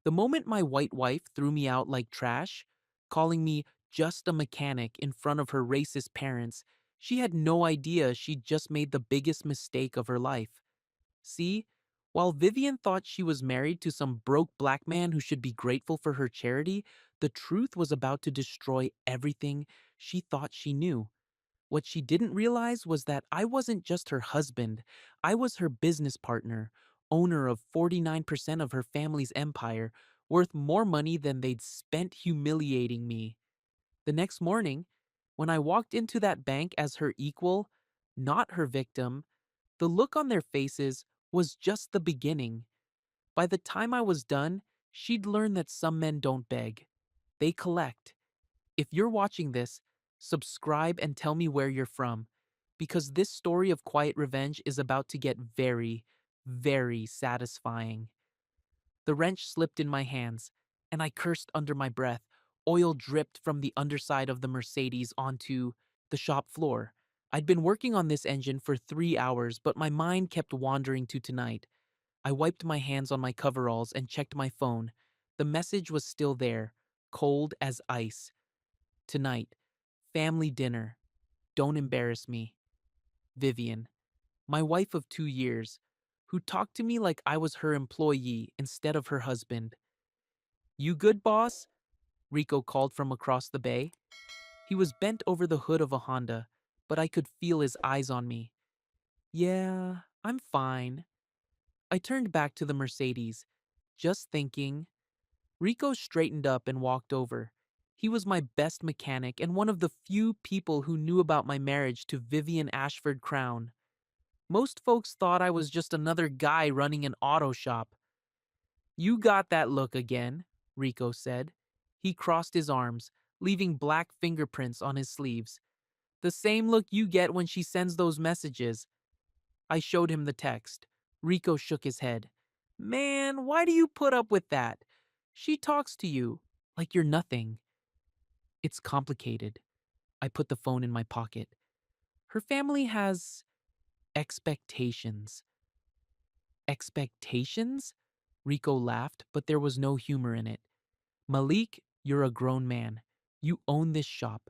The moment my white wife threw me out like trash, calling me just a mechanic in front of her racist parents, she had no idea she'd just made the biggest mistake of her life. See, while Vivian thought she was married to some broke black man who should be grateful for her charity, the truth was about to destroy everything she thought she knew. What she didn't realize was that I wasn't just her husband, I was her business partner, owner of 49% of her family's empire, worth more money than they'd spent humiliating me. The next morning, when I walked into that bank as her equal, not her victim, the look on their faces was just the beginning. By the time I was done, she'd learned that some men don't beg, they collect. If you're watching this, subscribe and tell me where you're from, because this story of quiet revenge is about to get very, very satisfying. The wrench slipped in my hands, and I cursed under my breath. Oil dripped from the underside of the Mercedes onto the shop floor. I'd been working on this engine for 3 hours, but my mind kept wandering to tonight. I wiped my hands on my coveralls and checked my phone. The message was still there, cold as ice. Tonight, family dinner. Don't embarrass me. Vivian, my wife of 2 years, who talked to me like I was her employee instead of her husband. You good, boss? Rico called from across the bay. He was bent over the hood of a Honda, but I could feel his eyes on me. Yeah, I'm fine. I turned back to the Mercedes, just thinking. Rico straightened up and walked over. He was my best mechanic and one of the few people who knew about my marriage to Vivian Ashford Crown. Most folks thought I was just another guy running an auto shop. You got that look again, Rico said. He crossed his arms, leaving black fingerprints on his sleeves. The same look you get when she sends those messages. I showed him the text. Rico shook his head. Man, why do you put up with that? She talks to you like you're nothing. It's complicated. I put the phone in my pocket. Her family has expectations. Expectations? Rico laughed, but there was no humor in it. Malik, you're a grown man. You own this shop.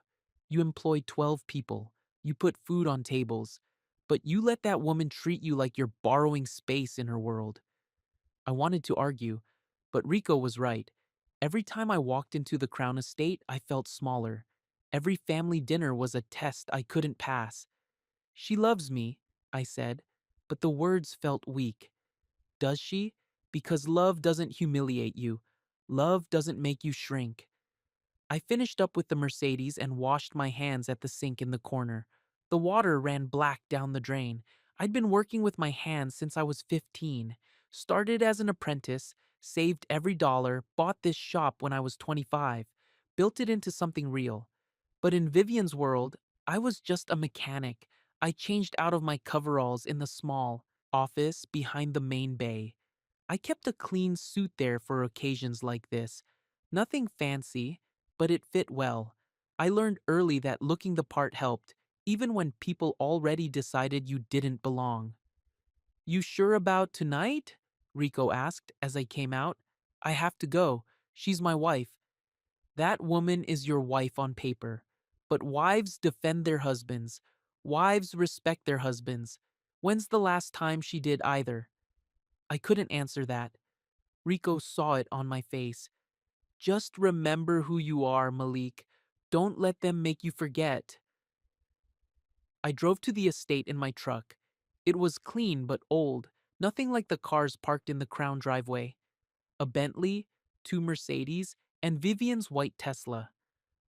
You employ 12 people. You put food on tables. But you let that woman treat you like you're borrowing space in her world. I wanted to argue, but Rico was right. Every time I walked into the Crown Estate, I felt smaller. Every family dinner was a test I couldn't pass. She loves me, I said, but the words felt weak. Does she? Because love doesn't humiliate you. Love doesn't make you shrink. I finished up with the Mercedes and washed my hands at the sink in the corner. The water ran black down the drain. I'd been working with my hands since I was 15. Started as an apprentice, saved every dollar, bought this shop when I was 25, built it into something real. But in Vivian's world, I was just a mechanic. I changed out of my coveralls in the small office behind the main bay. I kept a clean suit there for occasions like this. Nothing fancy, but it fit well. I learned early that looking the part helped, even when people already decided you didn't belong. You sure about tonight? Rico asked as I came out. I have to go. She's my wife. That woman is your wife on paper. But wives defend their husbands. Wives respect their husbands. When's the last time she did either? I couldn't answer that. Rico saw it on my face. Just remember who you are, Malik. Don't let them make you forget. I drove to the estate in my truck. It was clean but old, nothing like the cars parked in the Crown driveway. A Bentley, two Mercedes, and Vivian's white Tesla.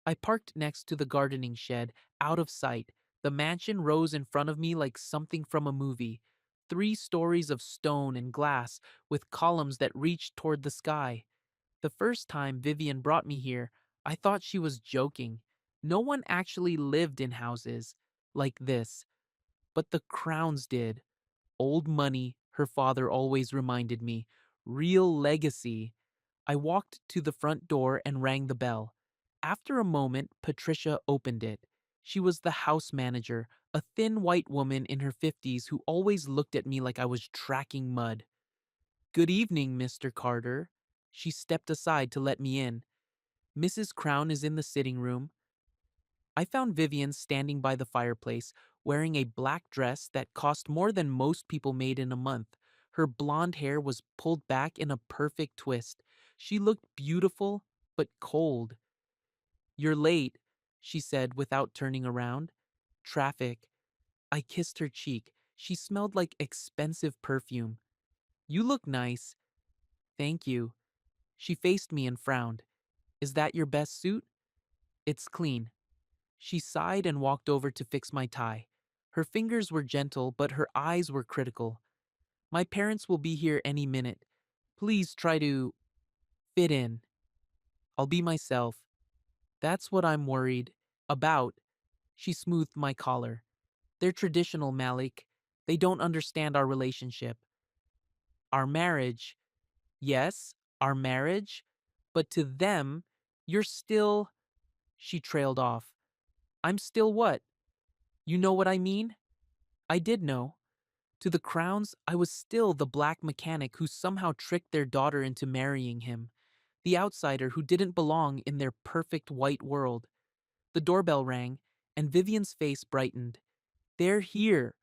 I parked next to the gardening shed, out of sight. The mansion rose in front of me like something from a movie. 3 stories of stone and glass with columns that reached toward the sky. The first time Vivian brought me here, I thought she was joking. No one actually lived in houses like this, but the Crowns did. Old money, her father always reminded me. Real legacy. I walked to the front door and rang the bell. After a moment, Patricia opened it. She was the house manager, a thin white woman in her 50s who always looked at me like I was tracking mud. Good evening, Mr. Carter, She stepped aside to let me in. Mrs. Crown is in the sitting room. I found Vivian standing by the fireplace, wearing a black dress that cost more than most people made in a month. Her blonde hair was pulled back in a perfect twist. She looked beautiful, but cold. "You're late," she said without turning around. "Traffic." I kissed her cheek. She smelled like expensive perfume. "You look nice." "Thank you." She faced me and frowned. "Is that your best suit?" "It's clean." She sighed and walked over to fix my tie. Her fingers were gentle, but her eyes were critical. "My parents will be here any minute. Please try to fit in." "I'll be myself." "That's what I'm worried about." She smoothed my collar. "They're traditional, Malik. They don't understand our relationship. Our marriage. Yes, our marriage. But to them, you're still—" She trailed off. "I'm still what? You know what I mean?" I did know. To the Crowns, I was still the black mechanic who somehow tricked their daughter into marrying him, the outsider who didn't belong in their perfect white world. The doorbell rang, and Vivian's face brightened. "They're here."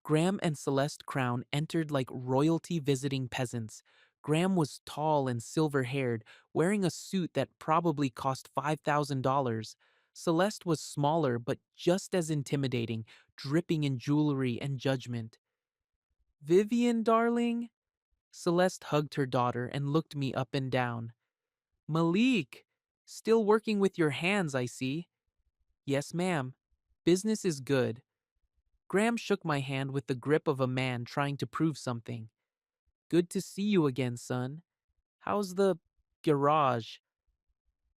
Graham and Celeste Crown entered like royalty visiting peasants. Graham was tall and silver-haired, wearing a suit that probably cost $5,000. Celeste was smaller but just as intimidating, dripping in jewelry and judgment. "Vivian, darling?" Celeste hugged her daughter and looked me up and down. "Malik, still working with your hands, I see." "Yes, ma'am. Business is good." Graham shook my hand with the grip of a man trying to prove something. "Good to see you again, son. How's the garage?"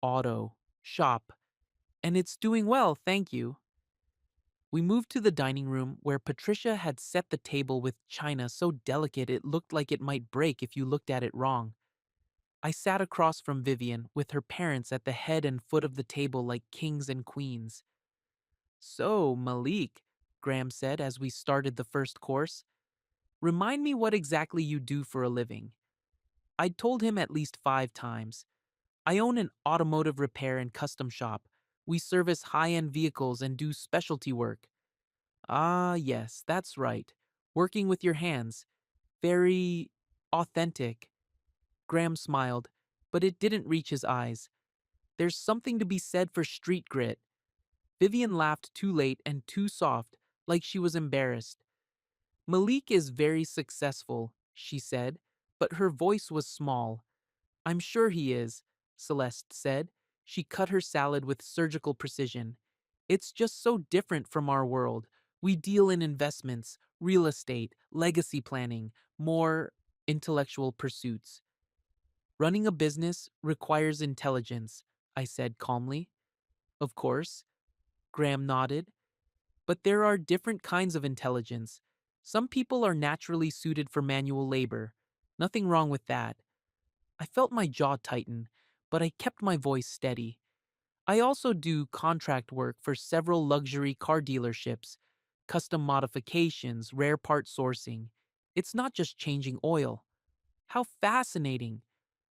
"Auto. Shop. And it's doing well, thank you." We moved to the dining room where Patricia had set the table with china so delicate it looked like it might break if you looked at it wrong. I sat across from Vivian with her parents at the head and foot of the table like kings and queens. "So, Malik," Graham said as we started the first course, "remind me what exactly you do for a living." I'd told him at least 5 times. "I own an automotive repair and custom shop. We service high-end vehicles and do specialty work." "Ah, yes, that's right. Working with your hands. Very authentic." Graham smiled, but it didn't reach his eyes. "There's something to be said for street grit." Vivian laughed too late and too soft, like she was embarrassed. "Malik is very successful," she said, but her voice was small. "I'm sure he is," Celeste said. She cut her salad with surgical precision. "It's just so different from our world. We deal in investments, real estate, legacy planning, more intellectual pursuits." "Running a business requires intelligence," I said calmly. "Of course." Graham nodded. "But there are different kinds of intelligence. Some people are naturally suited for manual labor. Nothing wrong with that." I felt my jaw tighten, but I kept my voice steady. "I also do contract work for several luxury car dealerships, custom modifications, rare part sourcing. It's not just changing oil." "How fascinating,"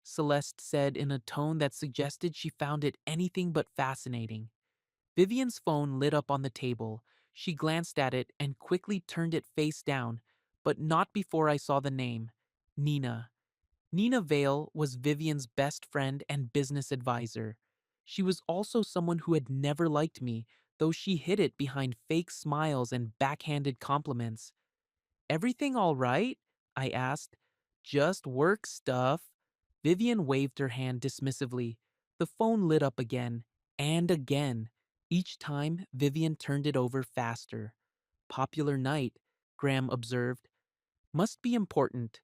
Celeste said in a tone that suggested she found it anything but fascinating. Vivian's phone lit up on the table. She glanced at it and quickly turned it face down, but not before I saw the name. Nina. Nina Vale was Vivian's best friend and business advisor. She was also someone who had never liked me, though she hid it behind fake smiles and backhanded compliments. "Everything all right?" I asked. "Just work stuff." Vivian waved her hand dismissively. The phone lit up again, and again. Each time, Vivian turned it over faster. "Popular night," Graham observed. "Must be important."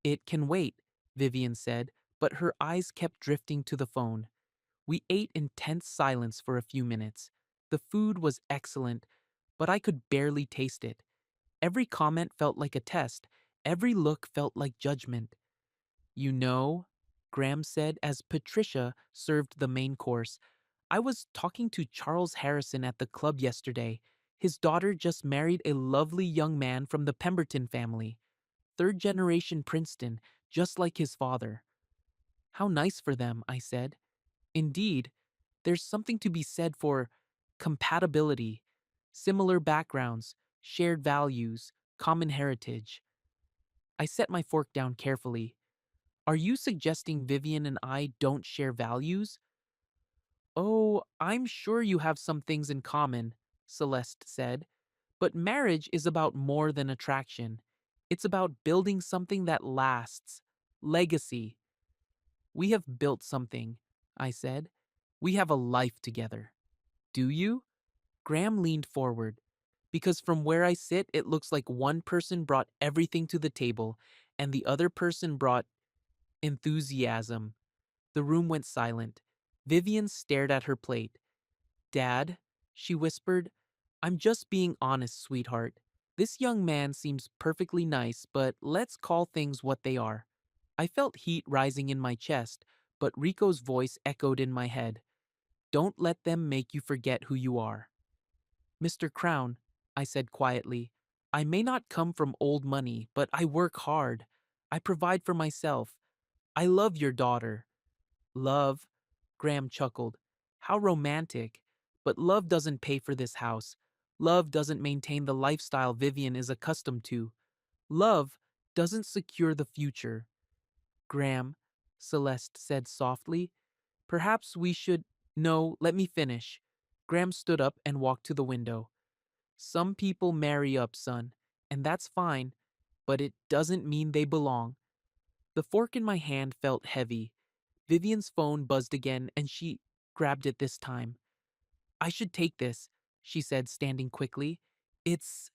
"It can wait," Vivian said, but her eyes kept drifting to the phone. We ate in tense silence for a few minutes. The food was excellent, but I could barely taste it. Every comment felt like a test. Every look felt like judgment. "You know," Graham said as Patricia served the main course, "I was talking to Charles Harrison at the club yesterday. His daughter just married a lovely young man from the Pemberton family. Third generation Princeton, just like his father." How nice for them, I said. Indeed, there's something to be said for compatibility, similar backgrounds, shared values, common heritage. I set my fork down carefully. Are you suggesting Vivian and I don't share values? Oh, I'm sure you have some things in common, Celeste said. But marriage is about more than attraction. It's about building something that lasts. Legacy. We have built something, I said. We have a life together. Do you? Graham leaned forward. Because from where I sit, it looks like one person brought everything to the table, and the other person brought enthusiasm. The room went silent. Vivian stared at her plate. Dad, she whispered, I'm just being honest, sweetheart. This young man seems perfectly nice, but let's call things what they are. I felt heat rising in my chest, but Rico's voice echoed in my head. Don't let them make you forget who you are. Mr. Crown, I said quietly, I may not come from old money, but I work hard. I provide for myself. I love your daughter. Love? Graham chuckled. How romantic. But love doesn't pay for this house. Love doesn't maintain the lifestyle Vivian is accustomed to. Love doesn't secure the future. Graham, Celeste said softly, perhaps we should. No, let me finish. Graham stood up and walked to the window. Some people marry up, son, and that's fine, but it doesn't mean they belong. The fork in my hand felt heavy. Vivian's phone buzzed again, and she grabbed it this time. I should take this, she said, standing quickly. It's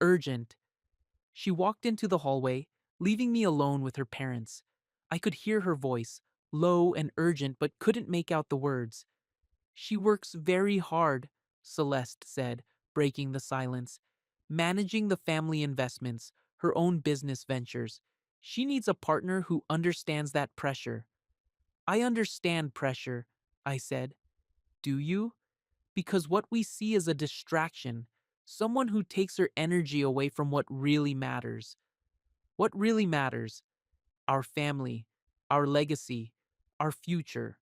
urgent. She walked into the hallway, leaving me alone with her parents. I could hear her voice, low and urgent, but couldn't make out the words. She works very hard, Celeste said, breaking the silence. Managing the family investments, her own business ventures. She needs a partner who understands that pressure. I understand pressure, I said. Do you? Because what we see is a distraction, someone who takes her energy away from what really matters. What really matters? Our family, our legacy, our future.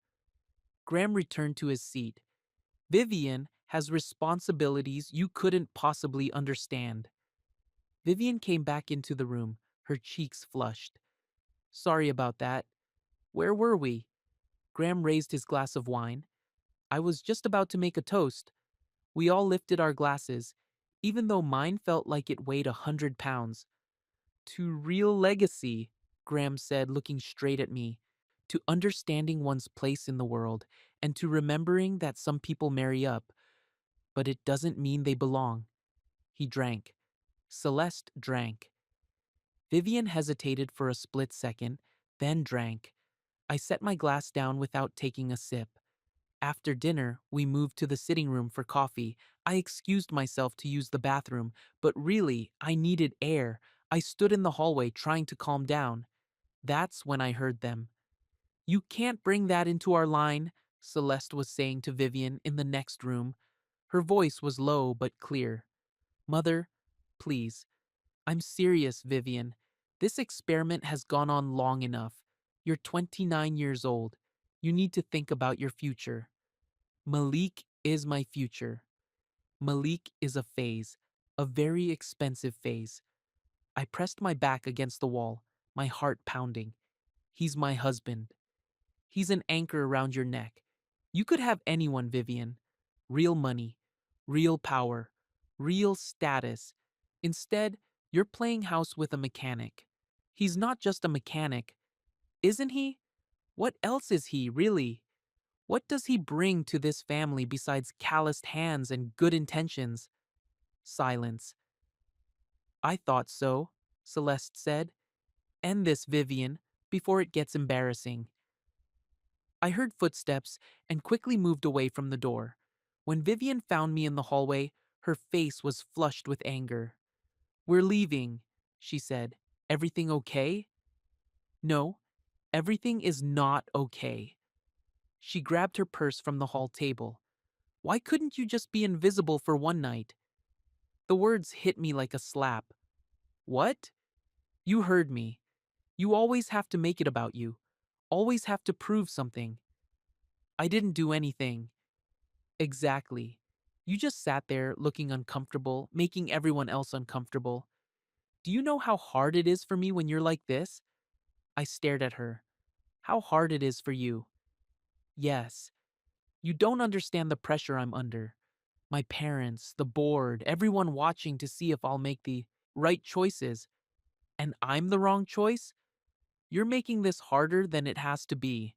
Graham returned to his seat. Vivian has responsibilities you couldn't possibly understand. Vivian came back into the room, her cheeks flushed. Sorry about that. Where were we? Graham raised his glass of wine. I was just about to make a toast. We all lifted our glasses, even though mine felt like it weighed 100 pounds. To real legacy, Graham said, looking straight at me. To understanding one's place in the world, and to remembering that some people marry up, but it doesn't mean they belong. He drank. Celeste drank. Vivian hesitated for a split second, then drank. I set my glass down without taking a sip. After dinner, we moved to the sitting room for coffee. I excused myself to use the bathroom, but really, I needed air. I stood in the hallway trying to calm down. That's when I heard them. You can't bring that into our line, Celeste was saying to Vivian in the next room. Her voice was low but clear. Mother, please. I'm serious, Vivian. This experiment has gone on long enough. You're 29 years old. You need to think about your future. Malik is my future. Malik is a phase, a very expensive phase. I pressed my back against the wall, my heart pounding. He's my husband. He's an anchor around your neck. You could have anyone, Vivian. Real money, real power, real status. Instead, you're playing house with a mechanic. He's not just a mechanic, isn't he? What else is he, really? What does he bring to this family besides calloused hands and good intentions? Silence. I thought so, Celeste said. End this, Vivian, before it gets embarrassing. I heard footsteps and quickly moved away from the door. When Vivian found me in the hallway, her face was flushed with anger. We're leaving, she said. Everything okay? No, everything is not okay. She grabbed her purse from the hall table. Why couldn't you just be invisible for one night? The words hit me like a slap. What? You heard me. You always have to make it about you. Always have to prove something. I didn't do anything. Exactly. You just sat there looking uncomfortable, making everyone else uncomfortable. Do you know how hard it is for me when you're like this? I stared at her. How hard it is for you. Yes. You don't understand the pressure I'm under. My parents, the board, everyone watching to see if I'll make the right choices. And I'm the wrong choice? You're making this harder than it has to be.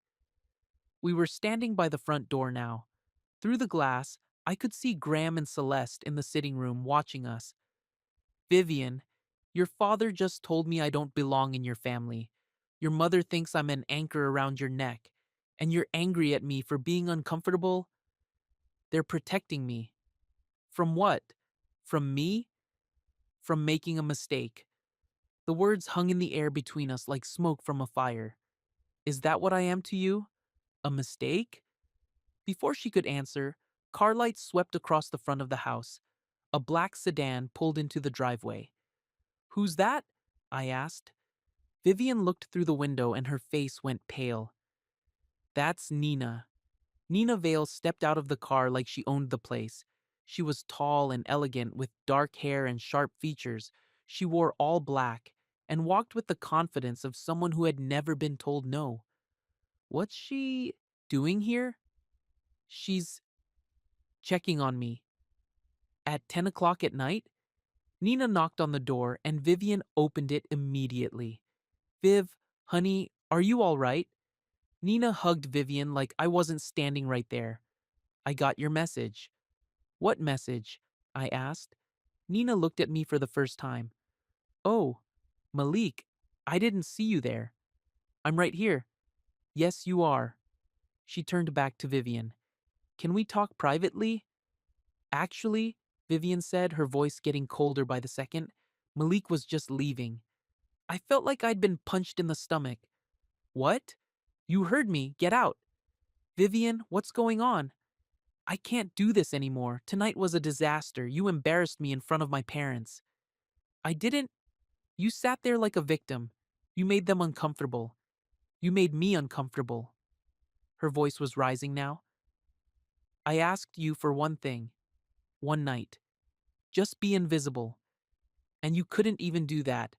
We were standing by the front door now. Through the glass, I could see Graham and Celeste in the sitting room watching us. Vivian, your father just told me I don't belong in your family. Your mother thinks I'm an anchor around your neck. And you're angry at me for being uncomfortable? They're protecting me. From what? From me? From making a mistake. The words hung in the air between us like smoke from a fire. Is that what I am to you? A mistake? Before she could answer, car lights swept across the front of the house. A black sedan pulled into the driveway. Who's that? I asked. Vivian looked through the window and her face went pale. That's Nina. Nina Vale stepped out of the car like she owned the place. She was tall and elegant with dark hair and sharp features. She wore all black and walked with the confidence of someone who had never been told no. What's she doing here? She's checking on me. At 10 o'clock at night? Nina knocked on the door and Vivian opened it immediately. Viv, honey, are you all right? Nina hugged Vivian like I wasn't standing right there. I got your message. What message? I asked. Nina looked at me for the first time. Oh, Malik, I didn't see you there. I'm right here. Yes, you are. She turned back to Vivian. Can we talk privately? Actually, Vivian said, her voice getting colder by the second, Malik was just leaving. I felt like I'd been punched in the stomach. What? You heard me. Get out. Vivian, what's going on? I can't do this anymore. Tonight was a disaster. You embarrassed me in front of my parents. I didn't. You sat there like a victim. You made them uncomfortable. You made me uncomfortable. Her voice was rising now. I asked you for one thing. One night. Just be invisible. And you couldn't even do that.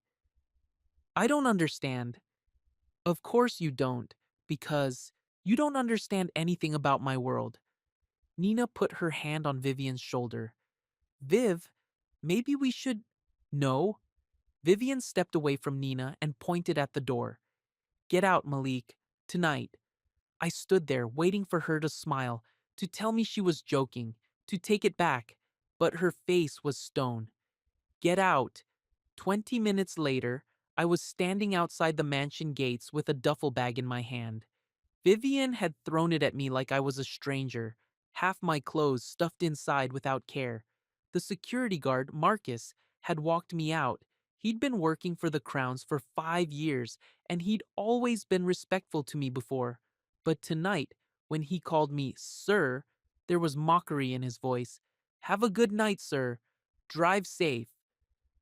I don't understand. Of course you don't, because you don't understand anything about my world. Nina put her hand on Vivian's shoulder. Viv, maybe we should. No. Vivian stepped away from Nina and pointed at the door. Get out, Malik. Tonight. I stood there waiting for her to smile, to tell me she was joking, to take it back, but her face was stone. Get out. 20 minutes later, I was standing outside the mansion gates with a duffel bag in my hand. Vivian had thrown it at me like I was a stranger, half my clothes stuffed inside without care. The security guard, Marcus, had walked me out. He'd been working for the Crowns for 5 years, and he'd always been respectful to me before. But tonight, when he called me Sir, there was mockery in his voice. Have a good night, sir. Drive safe.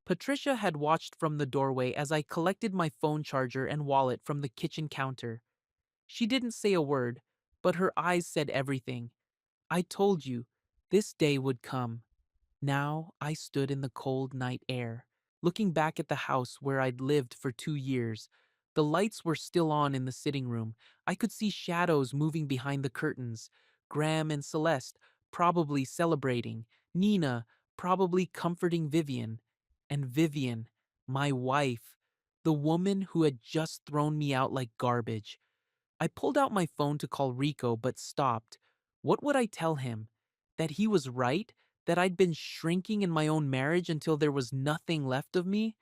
Patricia had watched from the doorway as I collected my phone charger and wallet from the kitchen counter. She didn't say a word, but her eyes said everything. I told you, this day would come. Now I stood in the cold night air, looking back at the house where I'd lived for 2 years. The lights were still on in the sitting room. I could see shadows moving behind the curtains. Graham and Celeste probably celebrating. Nina probably comforting Vivian. And Vivian, my wife, the woman who had just thrown me out like garbage. I pulled out my phone to call Rico but stopped. What would I tell him? That he was right? That I'd been shrinking in my own marriage until there was nothing left of me?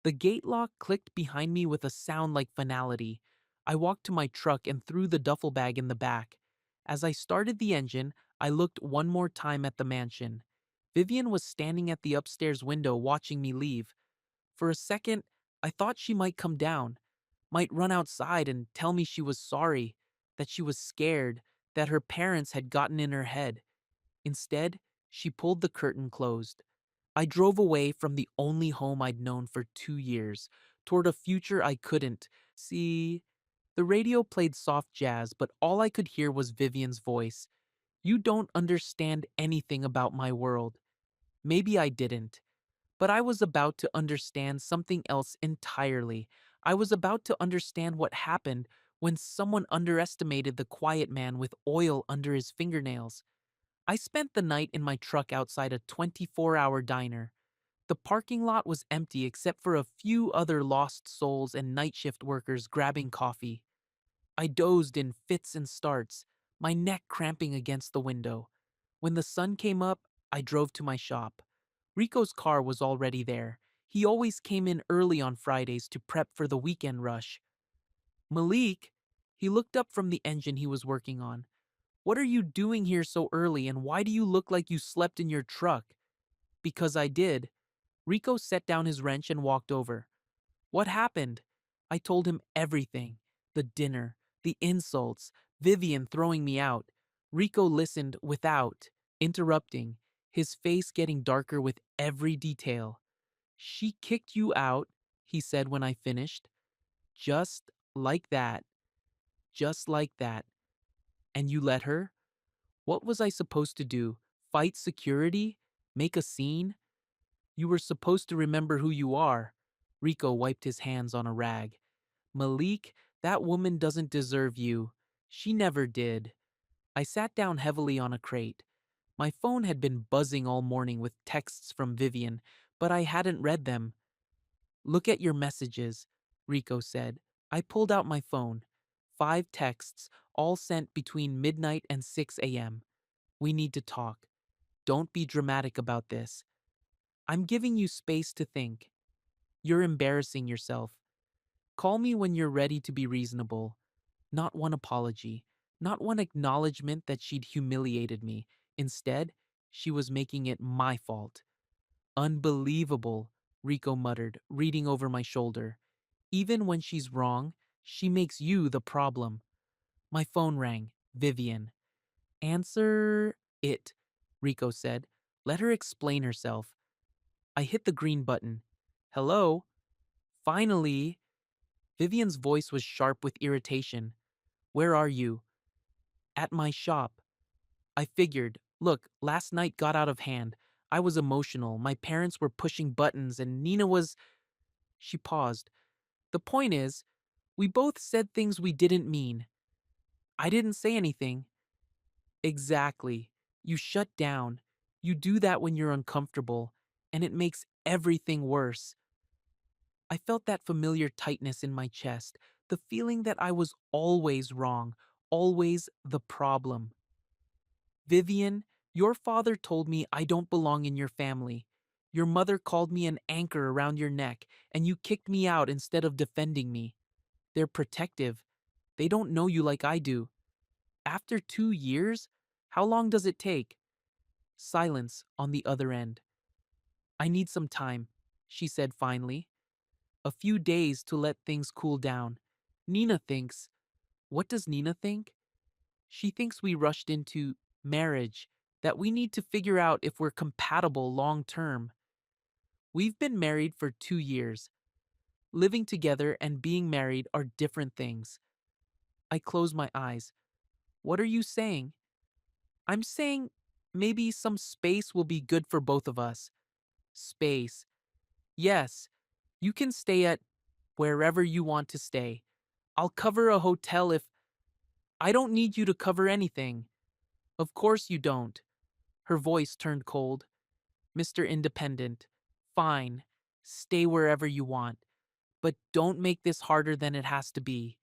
The gate lock clicked behind me with a sound like finality. I walked to my truck and threw the duffel bag in the back. As I started the engine, I looked one more time at the mansion. Vivian was standing at the upstairs window watching me leave. For a second, I thought she might come down, might run outside and tell me she was sorry, that she was scared, that her parents had gotten in her head. Instead, she pulled the curtain closed. I drove away from the only home I'd known for 2 years, toward a future I couldn't see. The radio played soft jazz, but all I could hear was Vivian's voice. You don't understand anything about my world. Maybe I didn't. But I was about to understand something else entirely. I was about to understand what happened when someone underestimated the quiet man with oil under his fingernails. I spent the night in my truck outside a 24-hour diner. The parking lot was empty except for a few other lost souls and night shift workers grabbing coffee. I dozed in fits and starts, my neck cramping against the window. When the sun came up, I drove to my shop. Rico's car was already there. He always came in early on Fridays to prep for the weekend rush. Malik, he looked up from the engine he was working on. What are you doing here so early, and why do you look like you slept in your truck? Because I did. Rico set down his wrench and walked over. What happened? I told him everything. The dinner, the insults, Vivian throwing me out. Rico listened without interrupting, his face getting darker with every detail. She kicked you out, he said when I finished. Just like that. Just like that. And you let her? What was I supposed to do? Fight security? Make a scene? You were supposed to remember who you are. Rico wiped his hands on a rag. Malik, that woman doesn't deserve you. She never did. I sat down heavily on a crate. My phone had been buzzing all morning with texts from Vivian, but I hadn't read them. Look at your messages, Rico said. I pulled out my phone. 5 texts, all sent between midnight and 6 a.m. We need to talk. Don't be dramatic about this. I'm giving you space to think. You're embarrassing yourself. Call me when you're ready to be reasonable. Not one apology, not one acknowledgement that she'd humiliated me. Instead, she was making it my fault. Unbelievable, Rico muttered, reading over my shoulder. Even when she's wrong, she makes you the problem. My phone rang. Vivian. Answer it, Rico said. Let her explain herself. I hit the green button. Hello? Finally! Vivian's voice was sharp with irritation. Where are you? At my shop. I figured. Look, last night got out of hand. I was emotional. My parents were pushing buttons and Nina was. She paused. The point is, we both said things we didn't mean. I didn't say anything. Exactly. You shut down. You do that when you're uncomfortable, and it makes everything worse. I felt that familiar tightness in my chest, the feeling that I was always wrong, always the problem. Vivian, your father told me I don't belong in your family. Your mother called me an anchor around your neck, and you kicked me out instead of defending me. They're protective. They don't know you like I do. After 2 years? How long does it take? Silence on the other end. I need some time, she said finally. A few days to let things cool down. Nina thinks. What does Nina think? She thinks we rushed into marriage, that we need to figure out if we're compatible long term. We've been married for 2 years. Living together and being married are different things. I close my eyes. What are you saying? I'm saying maybe some space will be good for both of us. Space. Yes, you can stay at wherever you want to stay. I'll cover a hotel if. I don't need you to cover anything. Of course you don't. Her voice turned cold. Mr. Independent. Fine. Stay wherever you want. But don't make this harder than it has to be.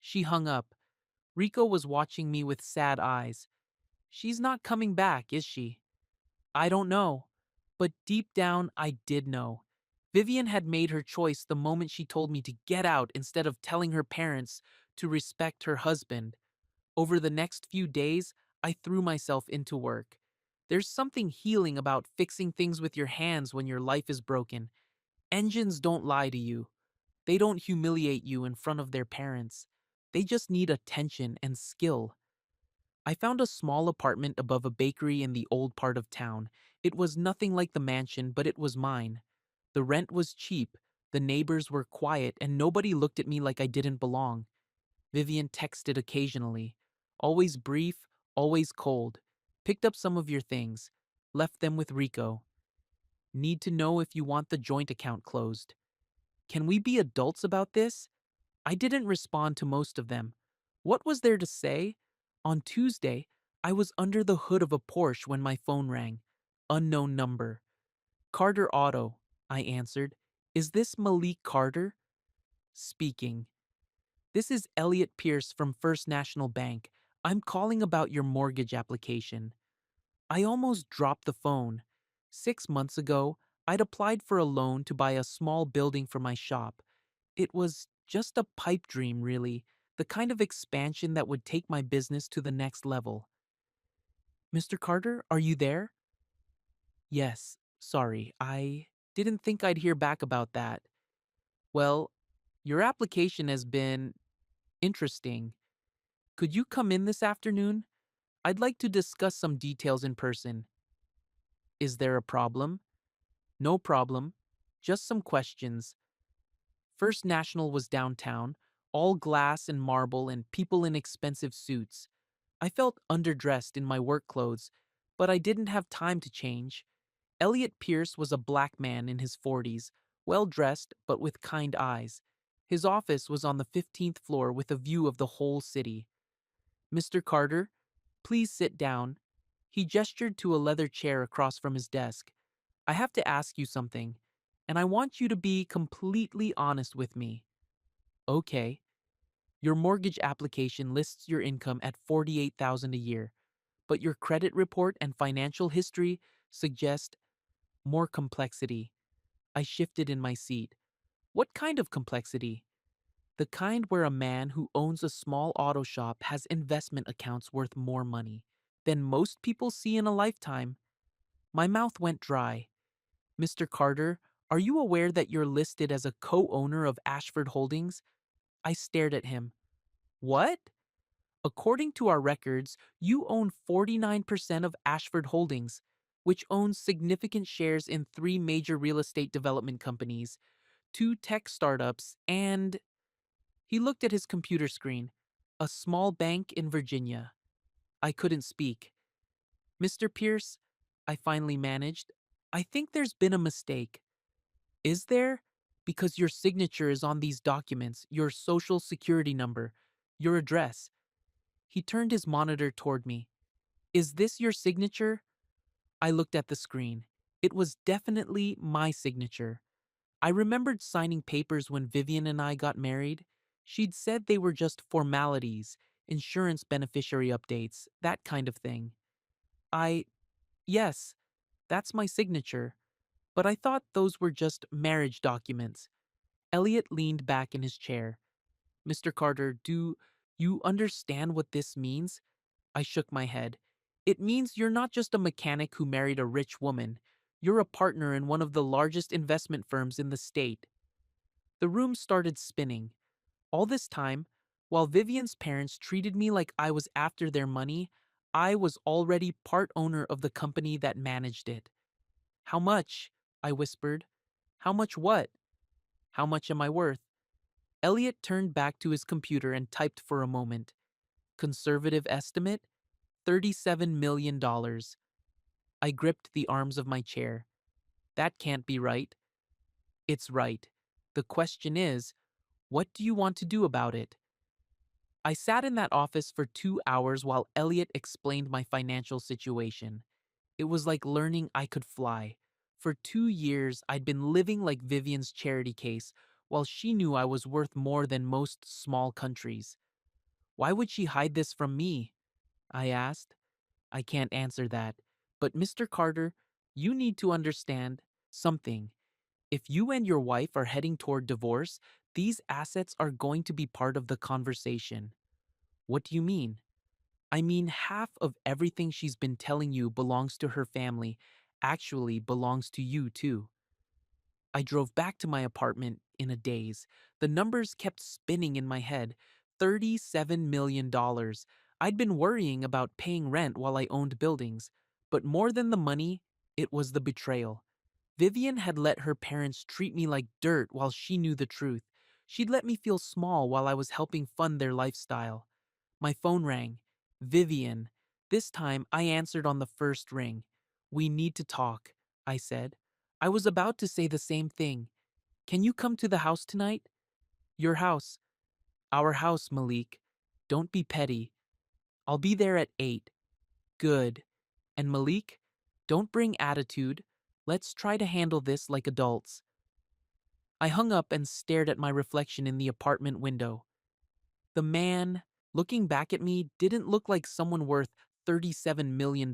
She hung up. Rico was watching me with sad eyes. She's not coming back, is she? I don't know. But deep down, I did know. Vivian had made her choice the moment she told me to get out instead of telling her parents to respect her husband. Over the next few days, I threw myself into work. There's something healing about fixing things with your hands when your life is broken. Engines don't lie to you. They don't humiliate you in front of their parents. They just need attention and skill. I found a small apartment above a bakery in the old part of town. It was nothing like the mansion, but it was mine. The rent was cheap, the neighbors were quiet, and nobody looked at me like I didn't belong. Vivian texted occasionally. Always brief, always cold. Picked up some of your things. Left them with Rico. Need to know if you want the joint account closed. Can we be adults about this? I didn't respond to most of them. What was there to say? On Tuesday, I was under the hood of a Porsche when my phone rang. Unknown number. Carter Auto, I answered. Is this Malik Carter? Speaking. This is Elliot Pierce from First National Bank. I'm calling about your mortgage application. I almost dropped the phone. 6 months ago, I'd applied for a loan to buy a small building for my shop. It was just a pipe dream, really, the kind of expansion that would take my business to the next level. Mr. Carter, are you there? Yes, sorry, I didn't think I'd hear back about that. Well, your application has been interesting. Could you come in this afternoon? I'd like to discuss some details in person. Is there a problem? No problem. Just some questions. First National was downtown, all glass and marble and people in expensive suits. I felt underdressed in my work clothes, but I didn't have time to change. Elliot Pierce was a black man in his 40s, well dressed but with kind eyes. His office was on the 15th floor with a view of the whole city. Mr. Carter, please sit down. He gestured to a leather chair across from his desk. I have to ask you something, and I want you to be completely honest with me. Okay. Your mortgage application lists your income at $48,000 a year, but your credit report and financial history suggest more complexity. I shifted in my seat. What kind of complexity? The kind where a man who owns a small auto shop has investment accounts worth more money than most people see in a lifetime. My mouth went dry. Mr. Carter, are you aware that you're listed as a co-owner of Ashford Holdings? I stared at him. What? According to our records, you own 49% of Ashford Holdings, which owns significant shares in three major real estate development companies, two tech startups, and he looked at his computer screen, a small bank in Virginia. I couldn't speak. Mr. Pierce, I finally managed, I think there's been a mistake. Is there? Because your signature is on these documents, your social security number, your address. He turned his monitor toward me. Is this your signature? I looked at the screen. It was definitely my signature. I remembered signing papers when Vivian and I got married. She'd said they were just formalities, insurance beneficiary updates, that kind of thing. Yes, that's my signature. But I thought those were just marriage documents. Elliot leaned back in his chair. Mr. Carter, do you understand what this means? I shook my head. It means you're not just a mechanic who married a rich woman. You're a partner in one of the largest investment firms in the state. The room started spinning. All this time, while Vivian's parents treated me like I was after their money, I was already part owner of the company that managed it. How much? I whispered. How much what? How much am I worth? Elliot turned back to his computer and typed for a moment. Conservative estimate? $37 million. I gripped the arms of my chair. That can't be right. It's right. The question is, what do you want to do about it? I sat in that office for 2 hours while Elliot explained my financial situation. It was like learning I could fly. For 2 years, I'd been living like Vivian's charity case, while she knew I was worth more than most small countries. Why would she hide this from me? I asked. I can't answer that. But Mr. Carter, you need to understand something. If you and your wife are heading toward divorce, these assets are going to be part of the conversation. What do you mean? I mean, half of everything she's been telling you belongs to her family, actually belongs to you too. I drove back to my apartment in a daze. The numbers kept spinning in my head. $37 million. I'd been worrying about paying rent while I owned buildings, but more than the money, it was the betrayal. Vivian had let her parents treat me like dirt while she knew the truth. She'd let me feel small while I was helping fund their lifestyle. My phone rang. Vivian. This time I answered on the first ring. We need to talk, I said. I was about to say the same thing. Can you come to the house tonight? Your house. Our house, Malik. Don't be petty. I'll be there at 8. Good. And Malik, don't bring attitude. Let's try to handle this like adults. I hung up and stared at my reflection in the apartment window. The man, looking back at me, didn't look like someone worth $37 million.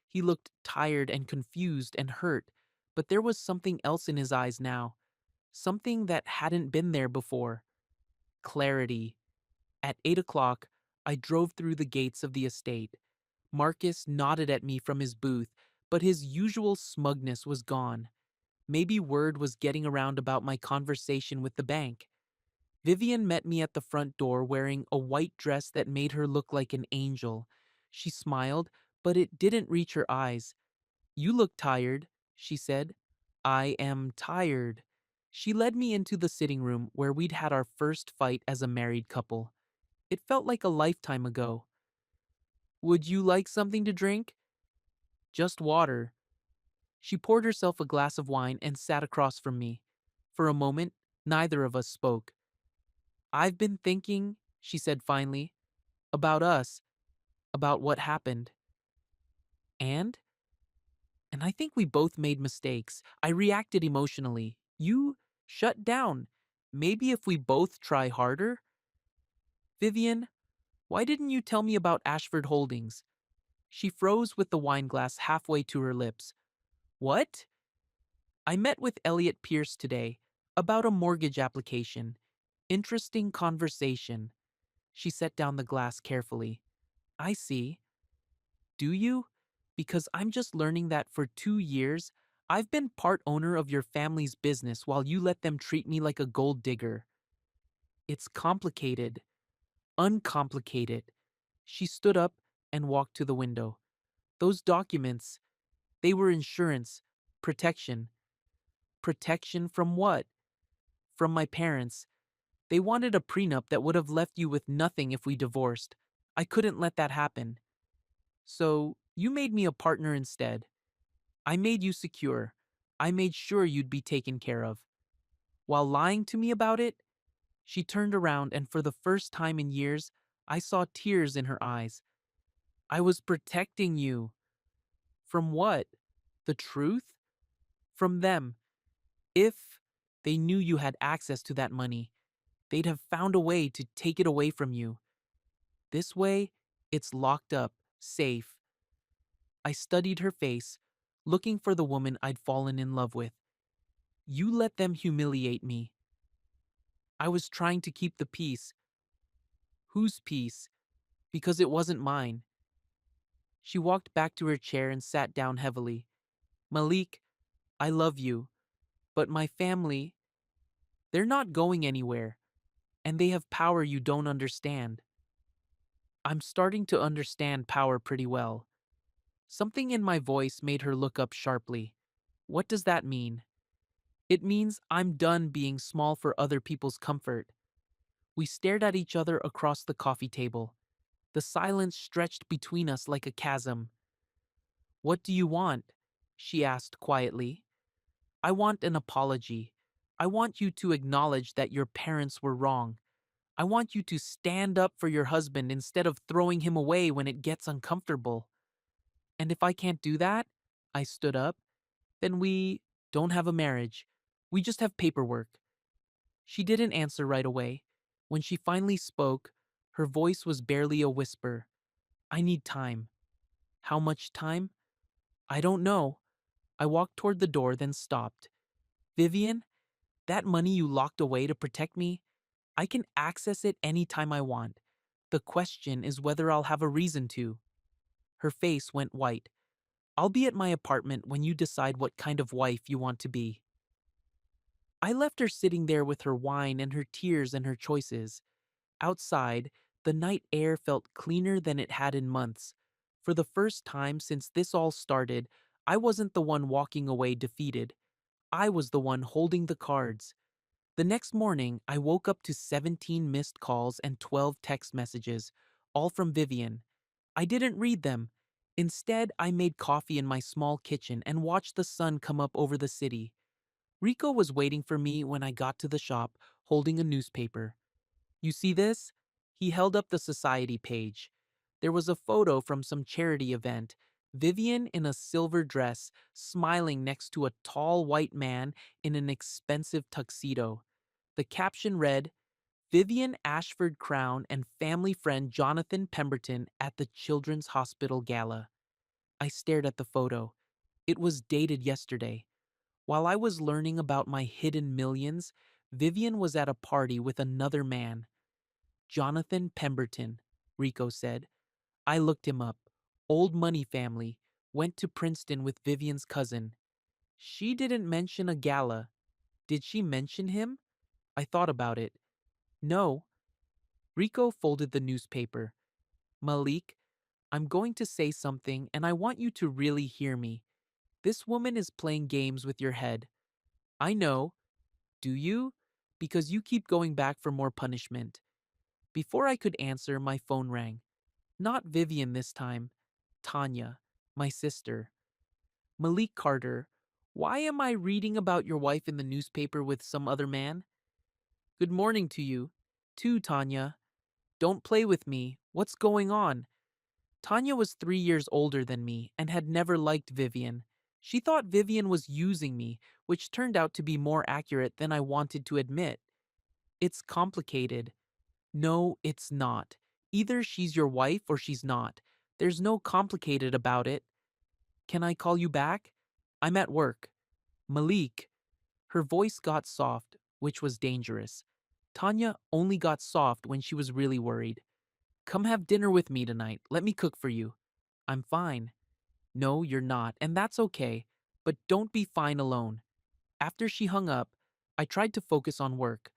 He looked tired and confused and hurt, but there was something else in his eyes now. Something that hadn't been there before. Clarity. At 8 o'clock, I drove through the gates of the estate. Marcus nodded at me from his booth, but his usual smugness was gone. Maybe word was getting around about my conversation with the bank. Vivian met me at the front door wearing a white dress that made her look like an angel. She smiled, but it didn't reach her eyes. You look tired, she said. I am tired. She led me into the sitting room where we'd had our first fight as a married couple. It felt like a lifetime ago. Would you like something to drink? Just water. She poured herself a glass of wine and sat across from me. For a moment, neither of us spoke. I've been thinking, she said finally, about us, about what happened. And? And I think we both made mistakes. I reacted emotionally. You shut down. Maybe if we both try harder? Vivian, why didn't you tell me about Ashford Holdings? She froze with the wine glass halfway to her lips. What? I met with Elliot Pierce today about a mortgage application. Interesting conversation. She set down the glass carefully. I see. Do you? Because I'm just learning that for 2 years, I've been part owner of your family's business while you let them treat me like a gold digger. It's complicated. Uncomplicated. She stood up and walked to the window. Those documents, they were insurance, protection. Protection from what? From my parents. They wanted a prenup that would have left you with nothing if we divorced. I couldn't let that happen. So, you made me a partner instead. I made you secure. I made sure you'd be taken care of. While lying to me about it, she turned around and for the first time in years, I saw tears in her eyes. I was protecting you. From what? The truth? From them. If they knew you had access to that money, they'd have found a way to take it away from you. This way, it's locked up, safe. I studied her face, looking for the woman I'd fallen in love with. You let them humiliate me. I was trying to keep the peace. Whose peace? Because it wasn't mine. She walked back to her chair and sat down heavily. Malik, I love you, but my family, they're not going anywhere, and they have power you don't understand. I'm starting to understand power pretty well. Something in my voice made her look up sharply. What does that mean? It means I'm done being small for other people's comfort. We stared at each other across the coffee table. The silence stretched between us like a chasm. What do you want? She asked quietly. I want an apology. I want you to acknowledge that your parents were wrong. I want you to stand up for your husband instead of throwing him away when it gets uncomfortable. And if I can't do that, I stood up, then we don't have a marriage. We just have paperwork. She didn't answer right away. When she finally spoke, her voice was barely a whisper. I need time. How much time? I don't know. I walked toward the door, then stopped. Vivian, that money you locked away to protect me, I can access it anytime I want. The question is whether I'll have a reason to. Her face went white. I'll be at my apartment when you decide what kind of wife you want to be. I left her sitting there with her wine and her tears and her choices. Outside, the night air felt cleaner than it had in months. For the first time since this all started, I wasn't the one walking away defeated. I was the one holding the cards. The next morning, I woke up to 17 missed calls and 12 text messages, all from Vivian. I didn't read them. Instead, I made coffee in my small kitchen and watched the sun come up over the city. Rico was waiting for me when I got to the shop, holding a newspaper. You see this? He held up the society page. There was a photo from some charity event. Vivian in a silver dress, smiling next to a tall white man in an expensive tuxedo. The caption read, Vivian Ashford Crown and family friend Jonathan Pemberton at the Children's Hospital Gala. I stared at the photo. It was dated yesterday. While I was learning about my hidden millions, Vivian was at a party with another man. Jonathan Pemberton, Rico said. I looked him up. Old money family. Went to Princeton with Vivian's cousin. She didn't mention a gala. Did she mention him? I thought about it. No. Rico folded the newspaper. Malik, I'm going to say something and I want you to really hear me. This woman is playing games with your head. I know. Do you? Because you keep going back for more punishment. Before I could answer, my phone rang. Not Vivian this time. Tanya, my sister. Malik Carter, why am I reading about your wife in the newspaper with some other man? Good morning to you. Too, Tanya. Don't play with me. What's going on? Tanya was 3 years older than me and had never liked Vivian. She thought Vivian was using me, which turned out to be more accurate than I wanted to admit. It's complicated. No, it's not. Either she's your wife or she's not. There's no complicated about it. Can I call you back? I'm at work. Malik. Her voice got soft, which was dangerous. Tanya only got soft when she was really worried. Come have dinner with me tonight. Let me cook for you. I'm fine. No, you're not, and that's okay. But don't be fine alone. After she hung up, I tried to focus on work,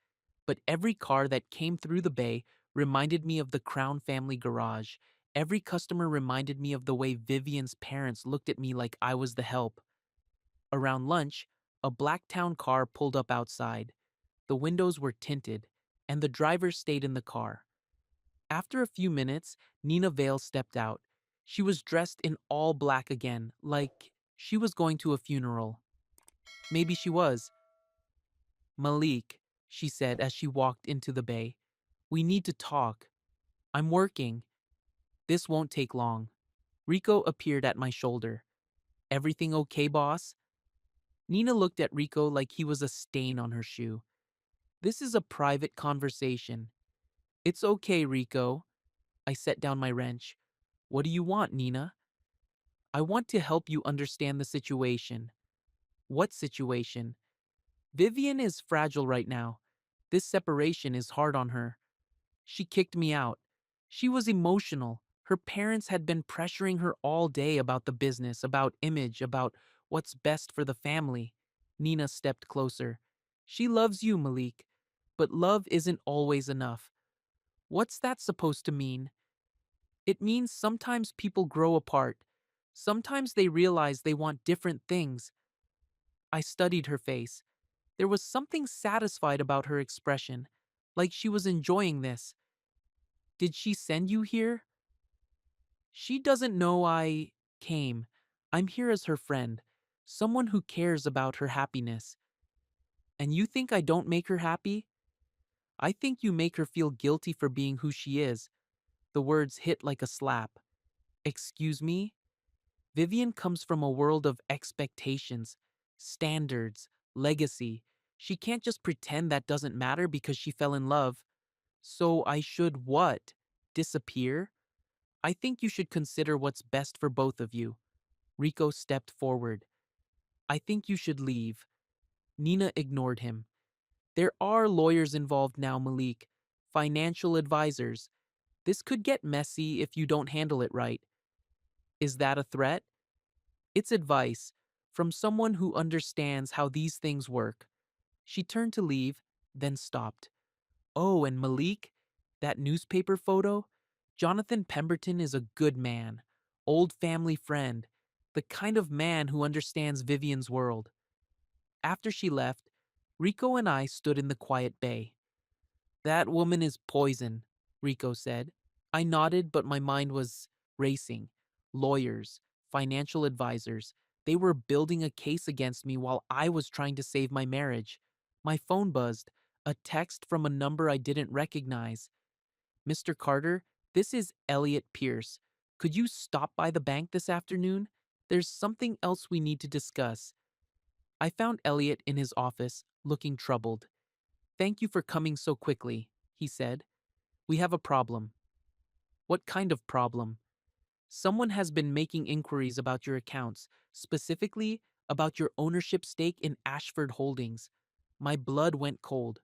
but every car that came through the bay reminded me of the Crown family garage. Every customer reminded me of the way Vivian's parents looked at me like I was the help. Around lunch, a black town car pulled up outside. The windows were tinted, and the driver stayed in the car. After a few minutes, Nina Vale stepped out. She was dressed in all black again, like she was going to a funeral. Maybe she was. Malik, she said as she walked into the bay. We need to talk. I'm working. This won't take long. Rico appeared at my shoulder. Everything okay, boss? Nina looked at Rico like he was a stain on her shoe. This is a private conversation. It's okay, Rico. I set down my wrench. What do you want, Nina? I want to help you understand the situation. What situation? Vivian is fragile right now. This separation is hard on her. She kicked me out. She was emotional. Her parents had been pressuring her all day about the business, about image, about what's best for the family. Nina stepped closer. She loves you, Malik. But love isn't always enough. What's that supposed to mean? It means sometimes people grow apart. Sometimes they realize they want different things. I studied her face. There was something satisfied about her expression, like she was enjoying this. Did she send you here? She doesn't know I came. I'm here as her friend, someone who cares about her happiness. And you think I don't make her happy? I think you make her feel guilty for being who she is. The words hit like a slap. Excuse me? Vivian comes from a world of expectations, standards, legacy. She can't just pretend that doesn't matter because she fell in love. So I should what? Disappear? I think you should consider what's best for both of you. Rico stepped forward. I think you should leave. Nina ignored him. There are lawyers involved now, Malik. Financial advisors. This could get messy if you don't handle it right. Is that a threat? It's advice from someone who understands how these things work. She turned to leave, then stopped. Oh, and Malik, that newspaper photo? Jonathan Pemberton is a good man, old family friend, the kind of man who understands Vivian's world. After she left, Rico and I stood in the quiet bay. That woman is poison, Rico said. I nodded, but my mind was racing. Lawyers, financial advisors, they were building a case against me while I was trying to save my marriage. My phone buzzed, a text from a number I didn't recognize. Mr. Carter, this is Elliot Pierce. Could you stop by the bank this afternoon? There's something else we need to discuss. I found Elliot in his office, looking troubled. Thank you for coming so quickly, he said. We have a problem. What kind of problem? Someone has been making inquiries about your accounts, specifically about your ownership stake in Ashford Holdings. My blood went cold.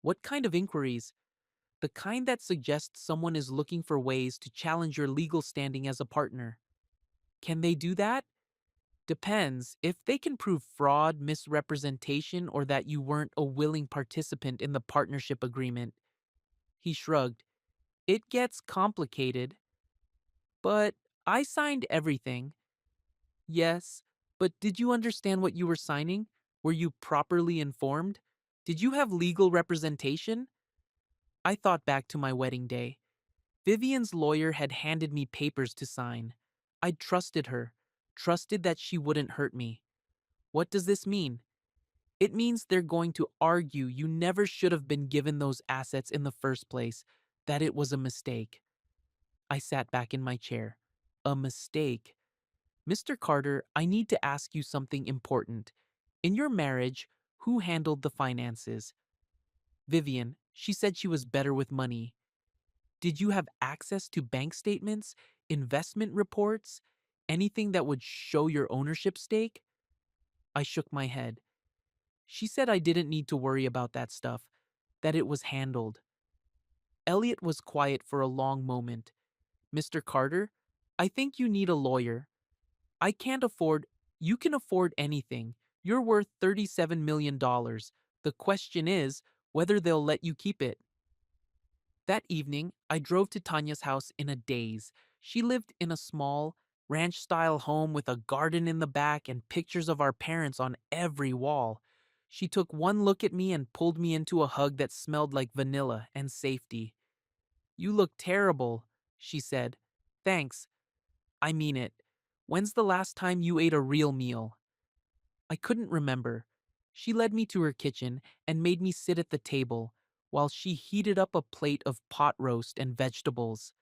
What kind of inquiries? The kind that suggests someone is looking for ways to challenge your legal standing as a partner. Can they do that? Depends. If they can prove fraud, misrepresentation, or that you weren't a willing participant in the partnership agreement. He shrugged. It gets complicated. But I signed everything. Yes, but did you understand what you were signing? Were you properly informed? Did you have legal representation? I thought back to my wedding day. Vivian's lawyer had handed me papers to sign. I'd trusted her, trusted that she wouldn't hurt me. What does this mean? It means they're going to argue you never should have been given those assets in the first place, that it was a mistake. I sat back in my chair. A mistake. Mr. Carter, I need to ask you something important. In your marriage, who handled the finances? Vivian. She said she was better with money. Did you have access to bank statements, investment reports, anything that would show your ownership stake? I shook my head. She said I didn't need to worry about that stuff, that it was handled. Elliot was quiet for a long moment. Mr. Carter, I think you need a lawyer. I can't afford. You can afford anything. You're worth $37 million. The question is whether they'll let you keep it. That evening, I drove to Tanya's house in a daze. She lived in a small, ranch style home with a garden in the back and pictures of our parents on every wall. She took one look at me and pulled me into a hug that smelled like vanilla and safety. You look terrible, she said. Thanks. I mean it. When's the last time you ate a real meal? I couldn't remember. She led me to her kitchen and made me sit at the table while she heated up a plate of pot roast and vegetables.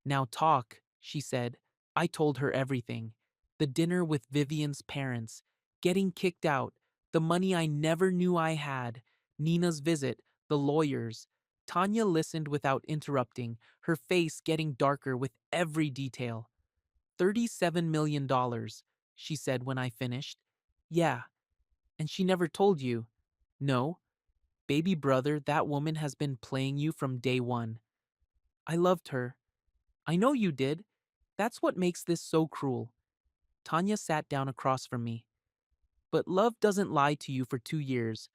Now talk, she said. I told her everything. The dinner with Vivian's parents, getting kicked out, the money I never knew I had, Nina's visit, the lawyers. Tanya listened without interrupting, her face getting darker with every detail. $37 million, she said when I finished. Yeah, and she never told you. No, baby brother, that woman has been playing you from day one. I loved her. I know you did. That's what makes this so cruel. Tanya sat down across from me. But love doesn't lie to you for 2 years.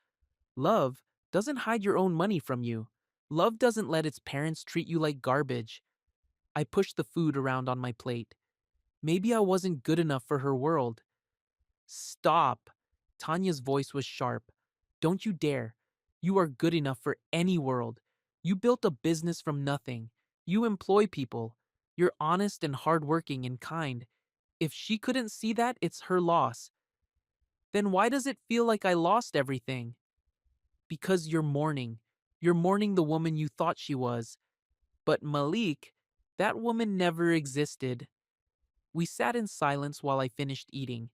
Love doesn't hide your own money from you. Love doesn't let its parents treat you like garbage. I pushed the food around on my plate. Maybe I wasn't good enough for her world. Stop. Tanya's voice was sharp. Don't you dare. You are good enough for any world. You built a business from nothing. You employ people. You're honest and hardworking and kind. If she couldn't see that, it's her loss. Then why does it feel like I lost everything? Because you're mourning. You're mourning the woman you thought she was. But Malik, that woman never existed. We sat in silence while I finished eating.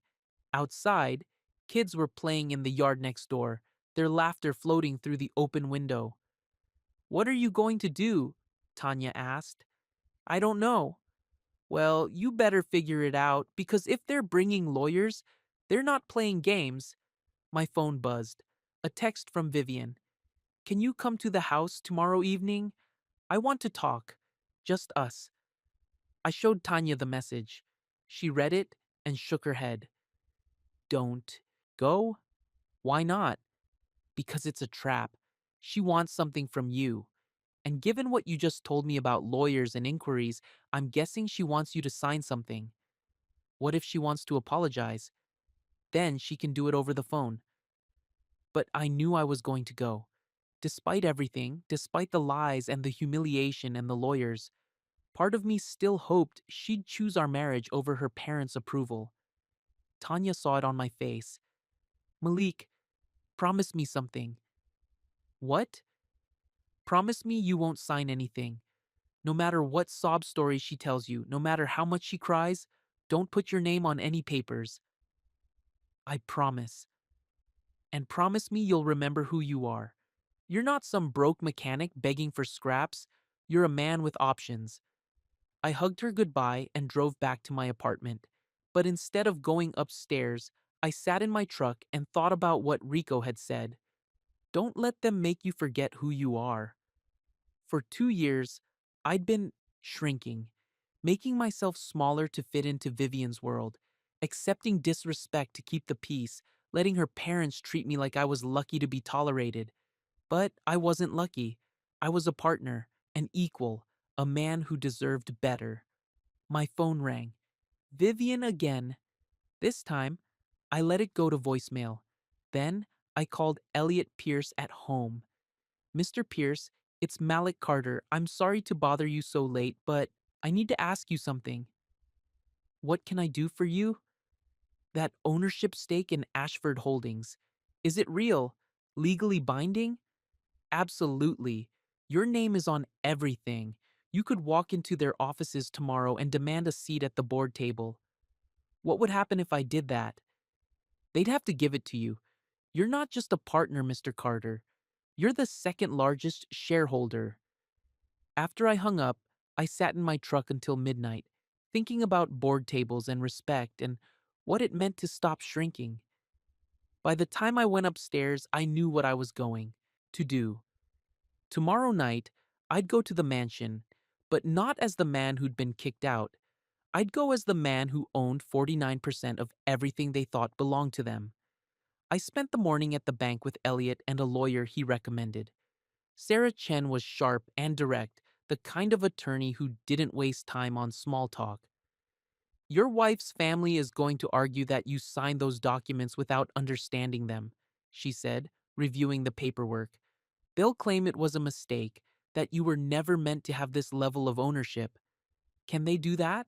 Outside, kids were playing in the yard next door, their laughter floating through the open window. What are you going to do? Tanya asked. I don't know. Well, you better figure it out, because if they're bringing lawyers, they're not playing games. My phone buzzed. A text from Vivian. Can you come to the house tomorrow evening? I want to talk. Just us. I showed Tanya the message. She read it and shook her head. Don't go? Why not? Because it's a trap. She wants something from you. And given what you just told me about lawyers and inquiries, I'm guessing she wants you to sign something. What if she wants to apologize? Then she can do it over the phone. but I knew I was going to go. Despite everything, despite the lies and the humiliation and the lawyers, part of me still hoped she'd choose our marriage over her parents' approval. Tanya saw it on my face. Malik, promise me something. What? Promise me you won't sign anything. No matter what sob story she tells you, no matter how much she cries, don't put your name on any papers. I promise. And promise me you'll remember who you are. You're not some broke mechanic begging for scraps. You're a man with options. I hugged her goodbye and drove back to my apartment. But instead of going upstairs, I sat in my truck and thought about what Rico had said. Don't let them make you forget who you are. For 2 years, I'd been shrinking, making myself smaller to fit into Vivian's world, accepting disrespect to keep the peace, letting her parents treat me like I was lucky to be tolerated. But I wasn't lucky. I was a partner, an equal, a man who deserved better. My phone rang. Vivian again. This time, I let it go to voicemail. Then, I called Elliot Pierce at home. Mr. Pierce, it's Malik Carter. I'm sorry to bother you so late, but I need to ask you something. What can I do for you? That ownership stake in Ashford Holdings. Is it real? Legally binding? Absolutely. Your name is on everything. You could walk into their offices tomorrow and demand a seat at the board table. What would happen if I did that? They'd have to give it to you. You're not just a partner, Mr. Carter. You're the second largest shareholder. After I hung up, I sat in my truck until midnight, thinking about board tables and respect and what it meant to stop shrinking. By the time I went upstairs, I knew what I was going to do. Tomorrow night, I'd go to the mansion, but not as the man who'd been kicked out. I'd go as the man who owned 49% of everything they thought belonged to them. I spent the morning at the bank with Elliot and a lawyer he recommended. Sarah Chen was sharp and direct, the kind of attorney who didn't waste time on small talk. Your wife's family is going to argue that you signed those documents without understanding them, she said, reviewing the paperwork. They'll claim it was a mistake, that you were never meant to have this level of ownership. Can they do that?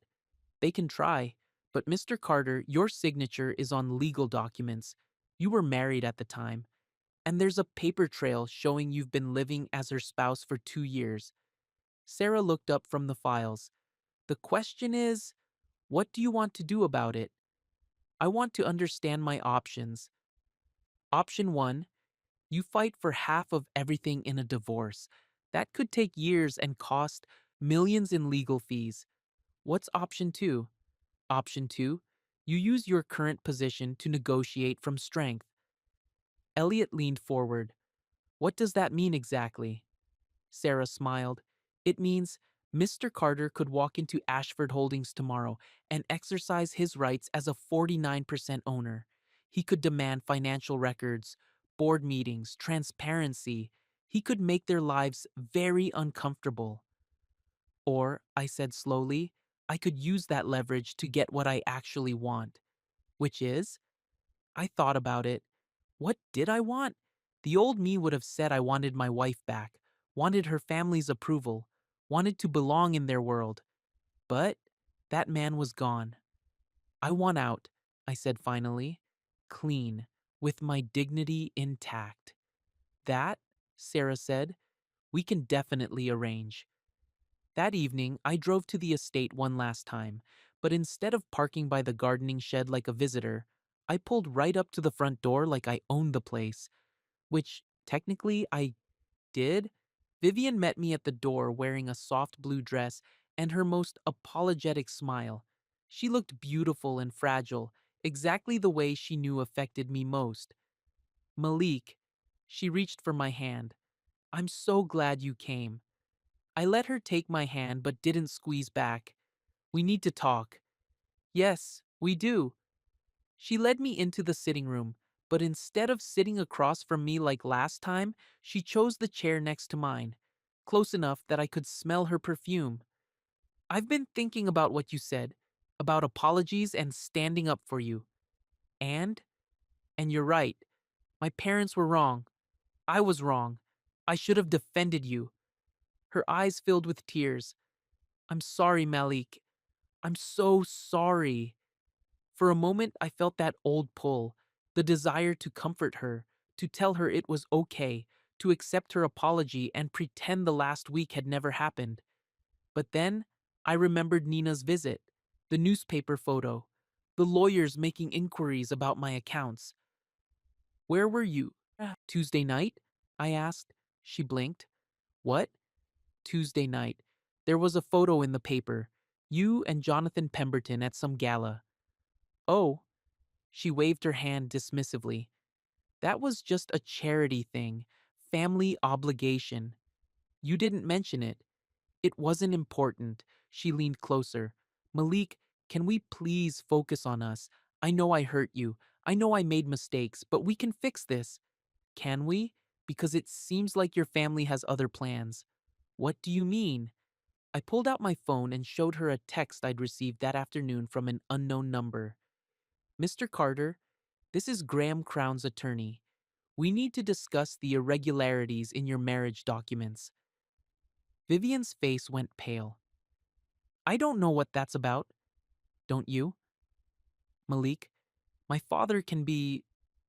They can try. But Mr. Carter, your signature is on legal documents. You were married at the time. And there's a paper trail showing you've been living as her spouse for 2 years. Sarah looked up from the files. The question is, what do you want to do about it? I want to understand my options. Option 1, you fight for half of everything in a divorce. That could take years and cost millions in legal fees. What's option 2? Option 2, you use your current position to negotiate from strength. Elliot leaned forward. What does that mean exactly? Sarah smiled. It means Mr. Carter could walk into Ashford Holdings tomorrow and exercise his rights as a 49% owner. He could demand financial records, board meetings, transparency. He could make their lives very uncomfortable. Or, I said slowly, I could use that leverage to get what I actually want. Which is? I thought about it. What did I want? The old me would have said I wanted my wife back, wanted her family's approval, wanted to belong in their world. But that man was gone. I want out, I said finally, clean, with my dignity intact. That, Sarah said, we can definitely arrange. That evening, I drove to the estate one last time, but instead of parking by the gardening shed like a visitor, I pulled right up to the front door like I owned the place, which technically I did. Vivian met me at the door wearing a soft blue dress and her most apologetic smile. She looked beautiful and fragile, exactly the way she knew affected me most. Malik, she reached for my hand. I'm so glad you came. I let her take my hand but didn't squeeze back. We need to talk. Yes, we do. She led me into the sitting room, but instead of sitting across from me like last time, she chose the chair next to mine, close enough that I could smell her perfume. I've been thinking about what you said, about apologies and standing up for you. And you're right, My parents were wrong. I was wrong. I should have defended you. Her eyes filled with tears. I'm sorry, Malik. I'm so sorry. For a moment, I felt that old pull, the desire to comfort her, to tell her it was okay, to accept her apology and pretend the last week had never happened. But then, I remembered Nina's visit, the newspaper photo, the lawyers making inquiries about my accounts. Where were you? Tuesday night? I asked. She blinked. What? Tuesday night. There was a photo in the paper. You and Jonathan Pemberton at some gala. Oh, she waved her hand dismissively. That was just a charity thing, family obligation. You didn't mention it. It wasn't important. She leaned closer. Malik, can we please focus on us? I know I hurt you. I know I made mistakes, but we can fix this. Can we? Because it seems like your family has other plans. What do you mean? I pulled out my phone and showed her a text I'd received that afternoon from an unknown number. Mr. Carter, this is Graham Crown's attorney. We need to discuss the irregularities in your marriage documents. Vivian's face went pale. I don't know what that's about. Don't you? Malik, my father can be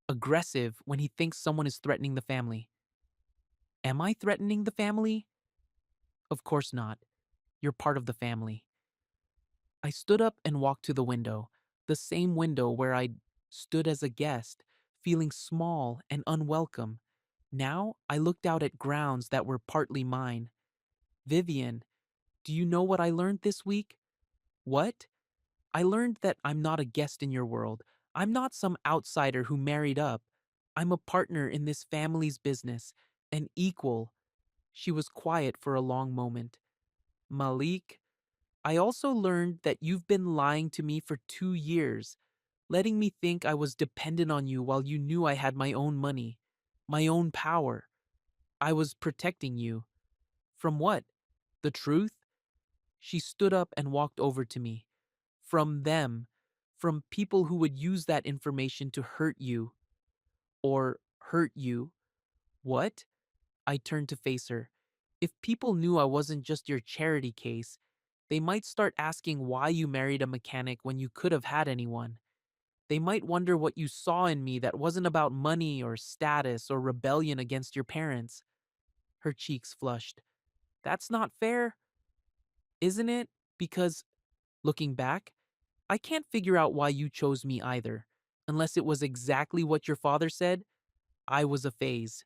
aggressive when he thinks someone is threatening the family. Am I threatening the family? Of course not. You're part of the family. I stood up and walked to the window, the same window where I'd stood as a guest, feeling small and unwelcome. Now I looked out at grounds that were partly mine. Vivian, do you know what I learned this week? What? I learned that I'm not a guest in your world. I'm not some outsider who married up. I'm a partner in this family's business, an equal. She was quiet for a long moment. Malik, I also learned that you've been lying to me for 2 years, letting me think I was dependent on you while you knew I had my own money, my own power. I was protecting you. From what? The truth? She stood up and walked over to me. From them. From people who would use that information to hurt you. Or hurt you. What? I turned to face her. If people knew I wasn't just your charity case, they might start asking why you married a mechanic when you could have had anyone. They might wonder what you saw in me that wasn't about money or status or rebellion against your parents. Her cheeks flushed. That's not fair, isn't it? Because, looking back, I can't figure out why you chose me either. Unless it was exactly what your father said, I was a phase.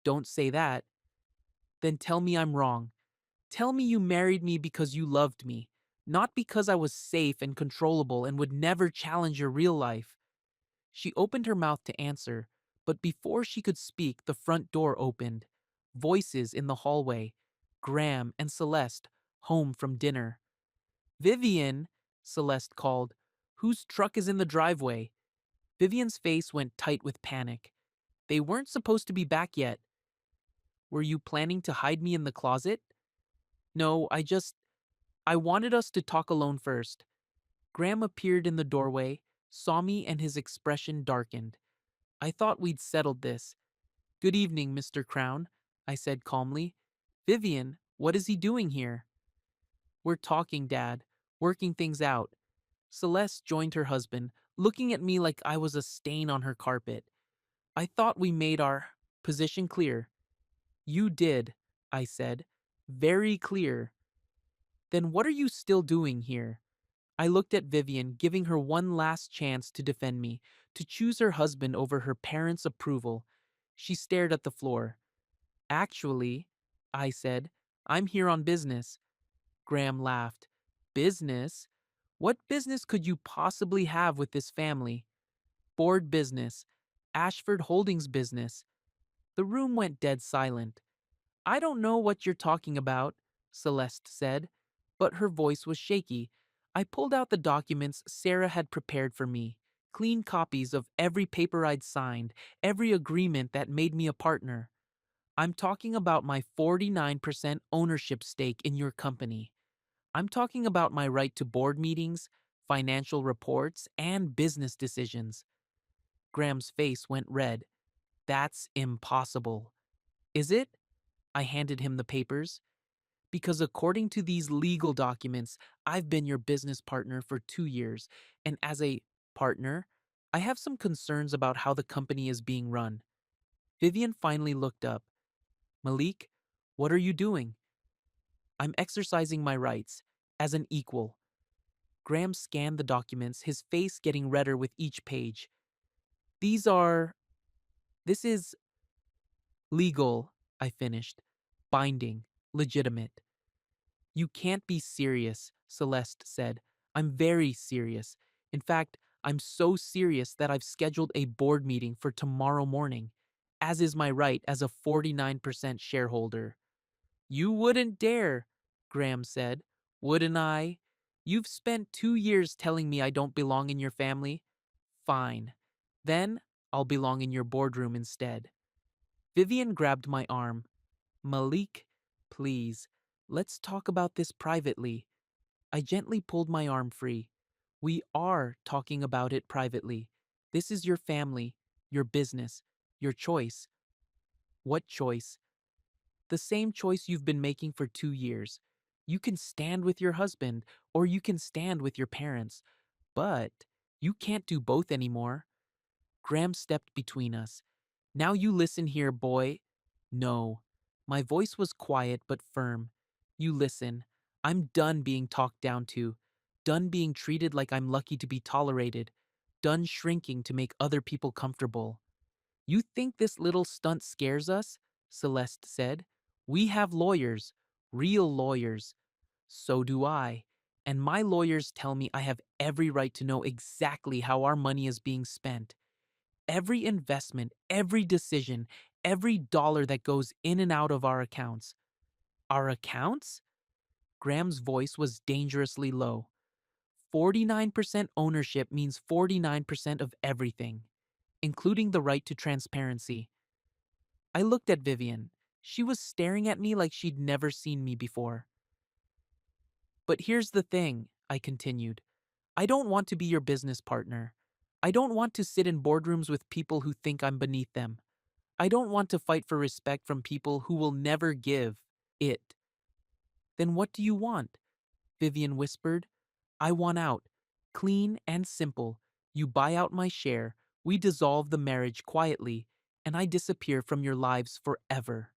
Don't say that. Then tell me I'm wrong. Tell me you married me because you loved me, not because I was safe and controllable and would never challenge your real life. She opened her mouth to answer, but before she could speak, the front door opened. Voices in the hallway. Graham and Celeste, home from dinner. Vivian, Celeste called. Whose truck is in the driveway? Vivian's face went tight with panic. They weren't supposed to be back yet. Were you planning to hide me in the closet? No, I wanted us to talk alone first. Graham appeared in the doorway, saw me, and his expression darkened. I thought we'd settled this. Good evening, Mr. Crown, I said calmly. Vivian, what is he doing here? We're talking, Dad, working things out. Celeste joined her husband, looking at me like I was a stain on her carpet. I thought we made our position clear. You did, I said. Very clear. Then what are you still doing here? I looked at Vivian, giving her one last chance to defend me, to choose her husband over her parents' approval. She stared at the floor. Actually, I said, I'm here on business. Graham laughed. Business? What business could you possibly have with this family? Board business. Ashford Holdings business. The room went dead silent. I don't know what you're talking about, Celeste said, but her voice was shaky. I pulled out the documents Sarah had prepared for me, clean copies of every paper I'd signed, every agreement that made me a partner. I'm talking about my 49% ownership stake in your company. I'm talking about my right to board meetings, financial reports, and business decisions. Graham's face went red. That's impossible. Is it? I handed him the papers. Because according to these legal documents, I've been your business partner for 2 years, and as a partner, I have some concerns about how the company is being run. Vivian finally looked up. Malik, what are you doing? I'm exercising my rights as an equal. Graham scanned the documents, his face getting redder with each page. These are. This is legal, I finished. Binding. Legitimate. You can't be serious, Celeste said. I'm very serious. In fact, I'm so serious that I've scheduled a board meeting for tomorrow morning, as is my right as a 49% shareholder. You wouldn't dare, Graham said. Wouldn't I? You've spent 2 years telling me I don't belong in your family. Fine. Then I'll belong in your boardroom instead. Vivian grabbed my arm. Malik, please, let's talk about this privately. I gently pulled my arm free. We are talking about it privately. This is your family, your business, your choice. What choice? The same choice you've been making for 2 years. You can stand with your husband, or you can stand with your parents, but you can't do both anymore. Graham stepped between us. Now you listen here, boy. No. My voice was quiet but firm. You listen. I'm done being talked down to. Done being treated like I'm lucky to be tolerated. Done shrinking to make other people comfortable. You think this little stunt scares us? Celeste said. We have lawyers. Real lawyers. So do I. And my lawyers tell me I have every right to know exactly how our money is being spent. Every investment, every decision, every dollar that goes in and out of our accounts. Our accounts? Graham's voice was dangerously low. 49% ownership means 49% of everything, including the right to transparency. I looked at Vivian. She was staring at me like she'd never seen me before. But here's the thing, I continued. I don't want to be your business partner. I don't want to sit in boardrooms with people who think I'm beneath them. I don't want to fight for respect from people who will never give it. Then what do you want? Vivian whispered. I want out. Clean and simple. You buy out my share, we dissolve the marriage quietly, and I disappear from your lives forever.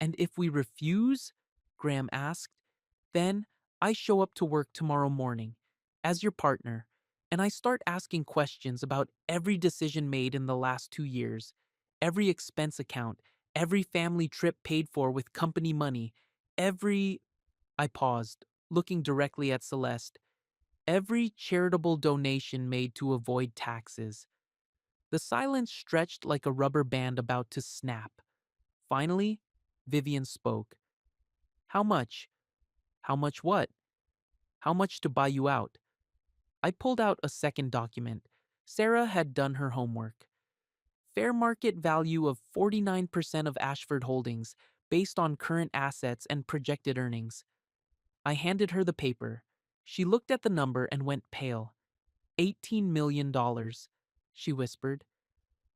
And if we refuse? Graham asked. Then I show up to work tomorrow morning as your partner, and I start asking questions about every decision made in the last 2 years, every expense account, every family trip paid for with company money, every. I paused, looking directly at Celeste. Every charitable donation made to avoid taxes. The silence stretched like a rubber band about to snap. Finally, Vivian spoke. How much? How much what? How much to buy you out? I pulled out a second document. Sarah had done her homework. Fair market value of 49% of Ashford Holdings, based on current assets and projected earnings. I handed her the paper. She looked at the number and went pale. $18 million, she whispered.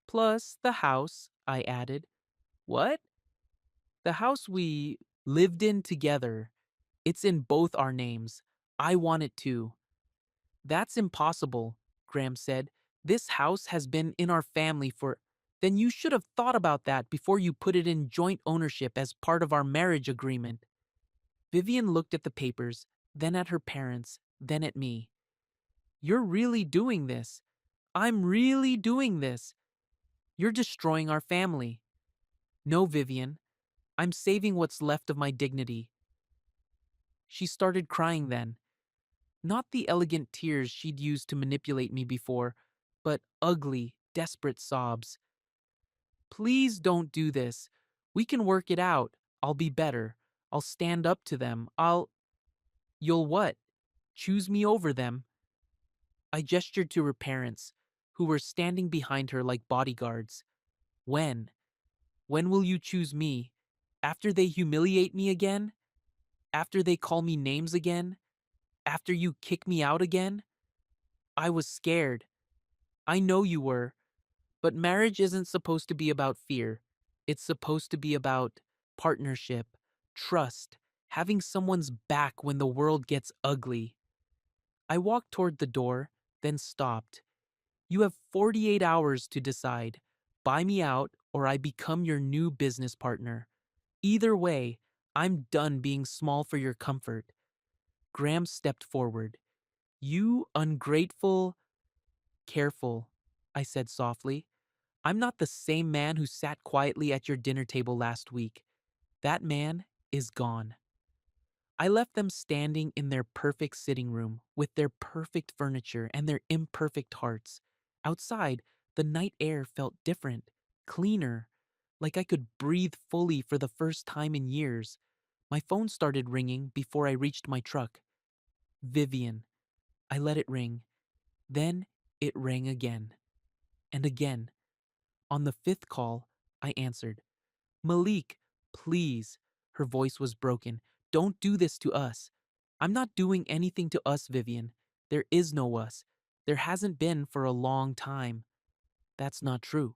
Plus the house, I added. What? The house we lived in together. It's in both our names. I want it too. That's impossible, Graham said. This house has been in our family for. Then you should have thought about that before you put it in joint ownership as part of our marriage agreement. Vivian looked at the papers, then at her parents, then at me. You're really doing this. I'm really doing this. You're destroying our family. No, Vivian. I'm saving what's left of my dignity. She started crying then. Not the elegant tears she'd used to manipulate me before, but ugly, desperate sobs. Please don't do this. We can work it out. I'll be better. I'll stand up to them. You'll what? Choose me over them? I gestured to her parents, who were standing behind her like bodyguards. When? When will you choose me? After they humiliate me again? After they call me names again? After you kick me out again? I was scared. I know you were. But marriage isn't supposed to be about fear. It's supposed to be about partnership, trust, having someone's back when the world gets ugly. I walked toward the door, then stopped. You have 48 hours to decide. Buy me out, or I become your new business partner. Either way, I'm done being small for your comfort. Graham stepped forward. You ungrateful, careful, I said softly. I'm not the same man who sat quietly at your dinner table last week. That man is gone. I left them standing in their perfect sitting room with their perfect furniture and their imperfect hearts. Outside, the night air felt different, cleaner, like I could breathe fully for the first time in years. My phone started ringing before I reached my truck. Vivian. I let it ring. Then it rang again and again. On the fifth call, I answered. Malik, please. Her voice was broken. Don't do this to us. I'm not doing anything to us, Vivian. There is no us. There hasn't been for a long time. That's not true.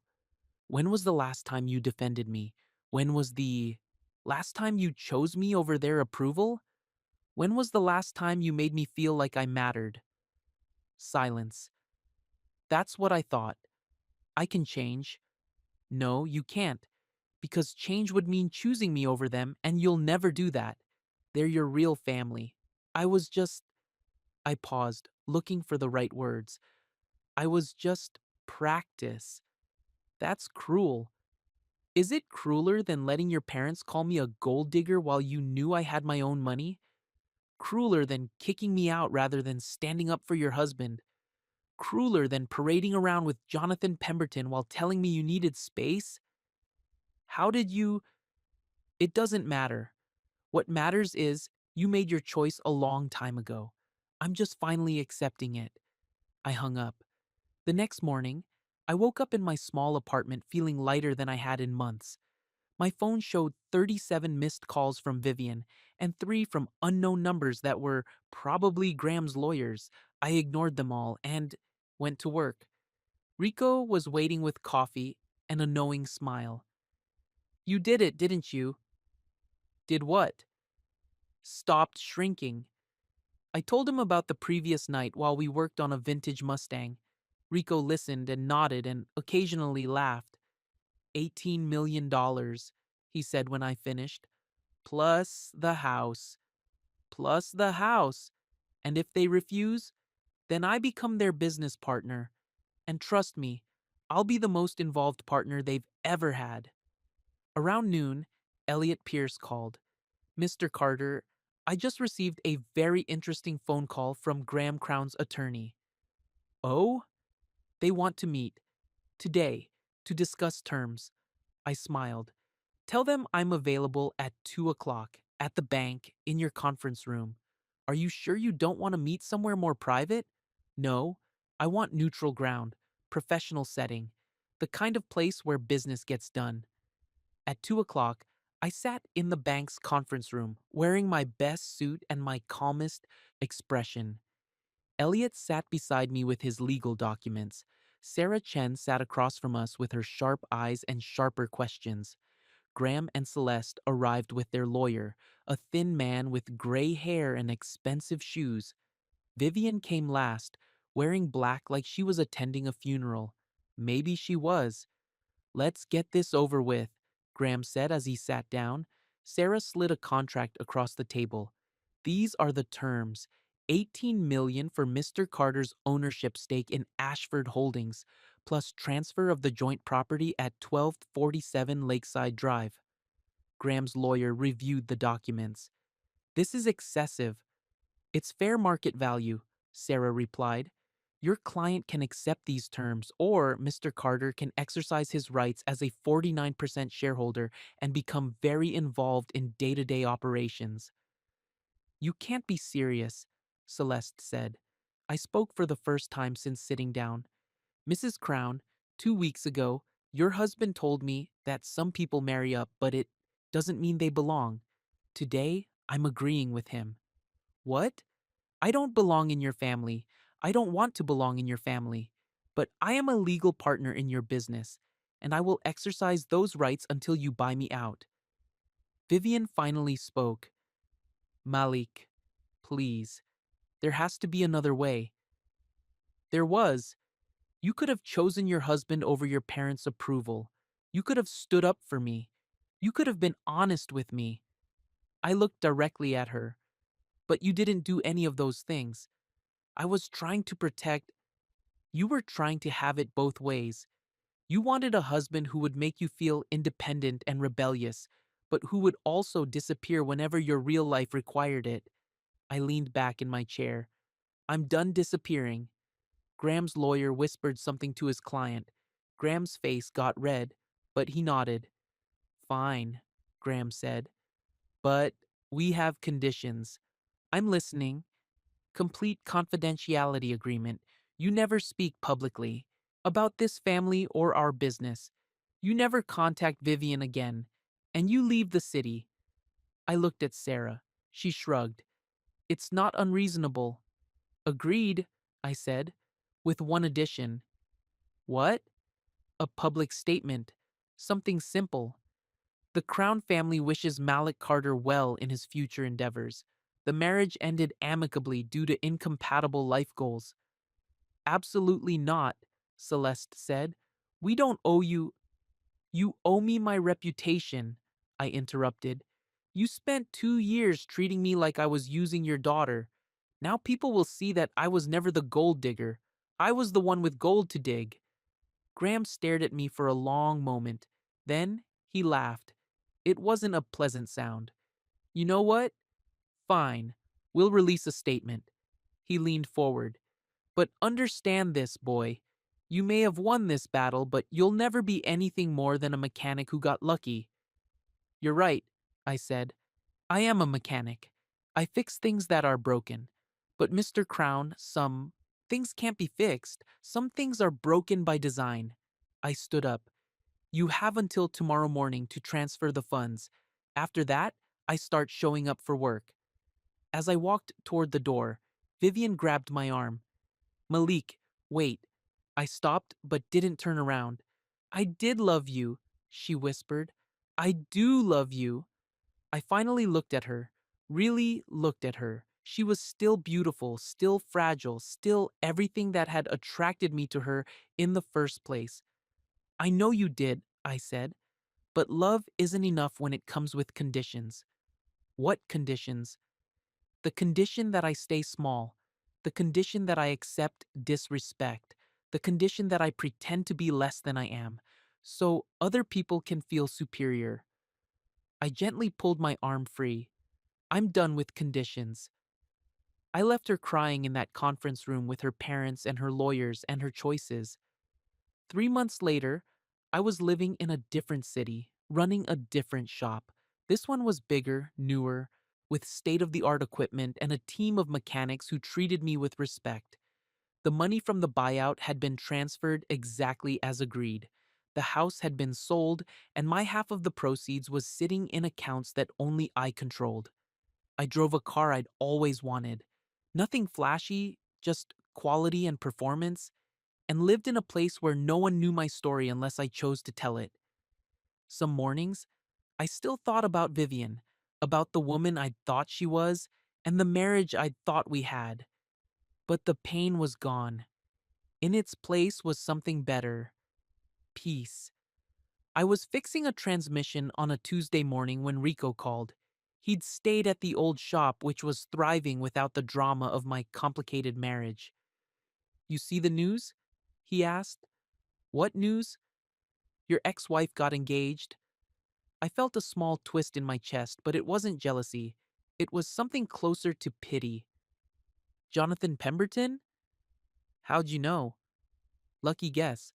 When was the last time you defended me? When was the last time you chose me over their approval? When was the last time you made me feel like I mattered? Silence. That's what I thought. I can change. No, you can't. Because change would mean choosing me over them, and you'll never do that. They're your real family. I was just. I paused, looking for the right words. I was just practice. That's cruel. Is it crueler than letting your parents call me a gold digger while you knew I had my own money? Crueler than kicking me out rather than standing up for your husband? Crueler than parading around with Jonathan Pemberton while telling me you needed space? How did you? It doesn't matter. What matters is you made your choice a long time ago. I'm just finally accepting it. I hung up. The next morning, I woke up in my small apartment feeling lighter than I had in months. My phone showed 37 missed calls from Vivian and 3 from unknown numbers that were probably Graham's lawyers. I ignored them all and went to work. Rico was waiting with coffee and a knowing smile. You did it, didn't you? Did what? Stopped shrinking. I told him about the previous night while we worked on a vintage Mustang. Rico listened and nodded and occasionally laughed. $18 million, he said when I finished. Plus the house. Plus the house. And if they refuse, then I become their business partner. And trust me, I'll be the most involved partner they've ever had. Around noon, Elliot Pierce called. Mr. Carter, I just received a very interesting phone call from Graham Crown's attorney. Oh? They want to meet. Today. To discuss terms. I smiled. Tell them I'm available at 2 o'clock, at the bank, in your conference room. Are you sure you don't want to meet somewhere more private? No. I want neutral ground. Professional setting. The kind of place where business gets done. At 2 o'clock, I sat in the bank's conference room, wearing my best suit and my calmest expression. Elliot sat beside me with his legal documents. Sarah Chen sat across from us with her sharp eyes and sharper questions. Graham and Celeste arrived with their lawyer, a thin man with gray hair and expensive shoes. Vivian came last, wearing black like she was attending a funeral. Maybe she was. Let's get this over with, Graham said as he sat down. Sarah slid a contract across the table. These are the terms. $18 million for Mr. Carter's ownership stake in Ashford Holdings, plus transfer of the joint property at 1247 Lakeside Drive. Graham's lawyer reviewed the documents. This is excessive. It's fair market value, Sarah replied. Your client can accept these terms, or Mr. Carter can exercise his rights as a 49% shareholder and become very involved in day-to-day operations. You can't be serious, Celeste said. I spoke for the first time since sitting down. Mrs. Crown, 2 weeks ago, your husband told me that some people marry up, but it doesn't mean they belong. Today, I'm agreeing with him. What? I don't belong in your family. I don't want to belong in your family. but I am a legal partner in your business, and I will exercise those rights until you buy me out. Vivian finally spoke. Malik, please, there has to be another way. There was. You could have chosen your husband over your parents' approval. You could have stood up for me. You could have been honest with me. I looked directly at her. But you didn't do any of those things. I was trying to protect. You were trying to have it both ways. You wanted a husband who would make you feel independent and rebellious, but who would also disappear whenever your real life required it. I leaned back in my chair. I'm done disappearing. Graham's lawyer whispered something to his client. Graham's face got red, but he nodded. Fine, Graham said. But we have conditions. I'm listening. Complete confidentiality agreement. You never speak publicly about this family or our business. You never contact Vivian again. And you leave the city. I looked at Sarah. She shrugged. It's not unreasonable. Agreed, I said, with one addition. What? A public statement. Something simple. The Crown family wishes Malik Carter well in his future endeavors. The marriage ended amicably due to incompatible life goals. Absolutely not, Celeste said. We don't owe you. You owe me my reputation, I interrupted. You spent 2 years treating me like I was using your daughter. Now people will see that I was never the gold digger. I was the one with gold to dig. Graham stared at me for a long moment. Then he laughed. It wasn't a pleasant sound. You know what? Fine. We'll release a statement. He leaned forward. But understand this, boy. You may have won this battle, but you'll never be anything more than a mechanic who got lucky. You're right, I said. I am a mechanic. I fix things that are broken. But Mr. Crown, some things can't be fixed. Some things are broken by design. I stood up. You have until tomorrow morning to transfer the funds. After that, I start showing up for work. As I walked toward the door, Vivian grabbed my arm. Malik, wait. I stopped but didn't turn around. I did love you, she whispered. I do love you. I finally looked at her, really looked at her. She was still beautiful, still fragile, still everything that had attracted me to her in the first place. I know you did, I said, but love isn't enough when it comes with conditions. What conditions? The condition that I stay small, the condition that I accept disrespect, the condition that I pretend to be less than I am, so other people can feel superior. I gently pulled my arm free. I'm done with conditions. I left her crying in that conference room with her parents and her lawyers and her choices. 3 months later, I was living in a different city, running a different shop. This one was bigger, newer, with state-of-the-art equipment and a team of mechanics who treated me with respect. The money from the buyout had been transferred exactly as agreed. The house had been sold, and my half of the proceeds was sitting in accounts that only I controlled. I drove a car I'd always wanted. Nothing flashy, just quality and performance, and lived in a place where no one knew my story unless I chose to tell it. Some mornings, I still thought about Vivian, about the woman I'd thought she was, and the marriage I'd thought we had. But the pain was gone. In its place was something better. Peace. I was fixing a transmission on a Tuesday morning when Rico called. He'd stayed at the old shop, which was thriving without the drama of my complicated marriage. You see the news? He asked. What news? Your ex-wife got engaged. I felt a small twist in my chest, but it wasn't jealousy. It was something closer to pity. Jonathan Pemberton? How'd you know? Lucky guess.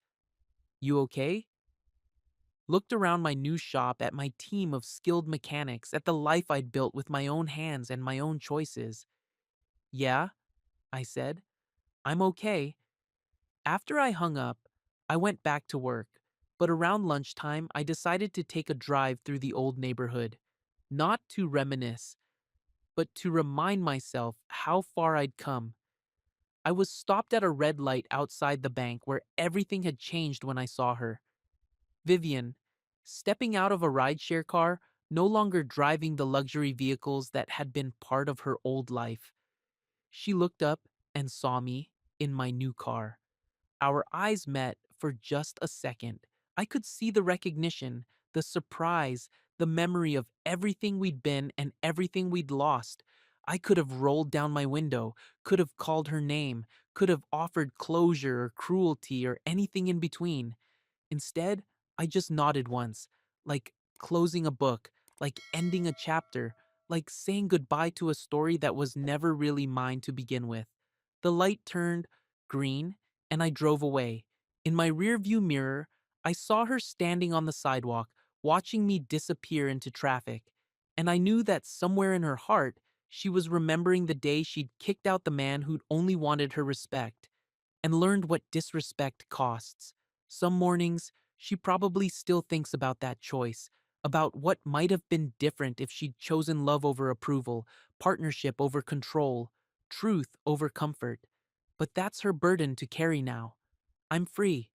You okay? Looked around my new shop at my team of skilled mechanics, at the life I'd built with my own hands and my own choices. Yeah, I said. I'm okay. After I hung up, I went back to work, but around lunchtime I decided to take a drive through the old neighborhood. Not to reminisce, but to remind myself how far I'd come. I was stopped at a red light outside the bank where everything had changed when I saw her. Vivian, stepping out of a rideshare car, no longer driving the luxury vehicles that had been part of her old life. She looked up and saw me in my new car. Our eyes met for just a second. I could see the recognition, the surprise, the memory of everything we'd been and everything we'd lost. I could have rolled down my window, could have called her name, could have offered closure or cruelty or anything in between. Instead, I just nodded once, like closing a book, like ending a chapter, like saying goodbye to a story that was never really mine to begin with. The light turned green, and I drove away. In my rearview mirror, I saw her standing on the sidewalk, watching me disappear into traffic. And I knew that somewhere in her heart, she was remembering the day she'd kicked out the man who'd only wanted her respect and learned what disrespect costs. Some mornings, she probably still thinks about that choice, about what might have been different if she'd chosen love over approval, partnership over control, truth over comfort. But that's her burden to carry now. I'm free.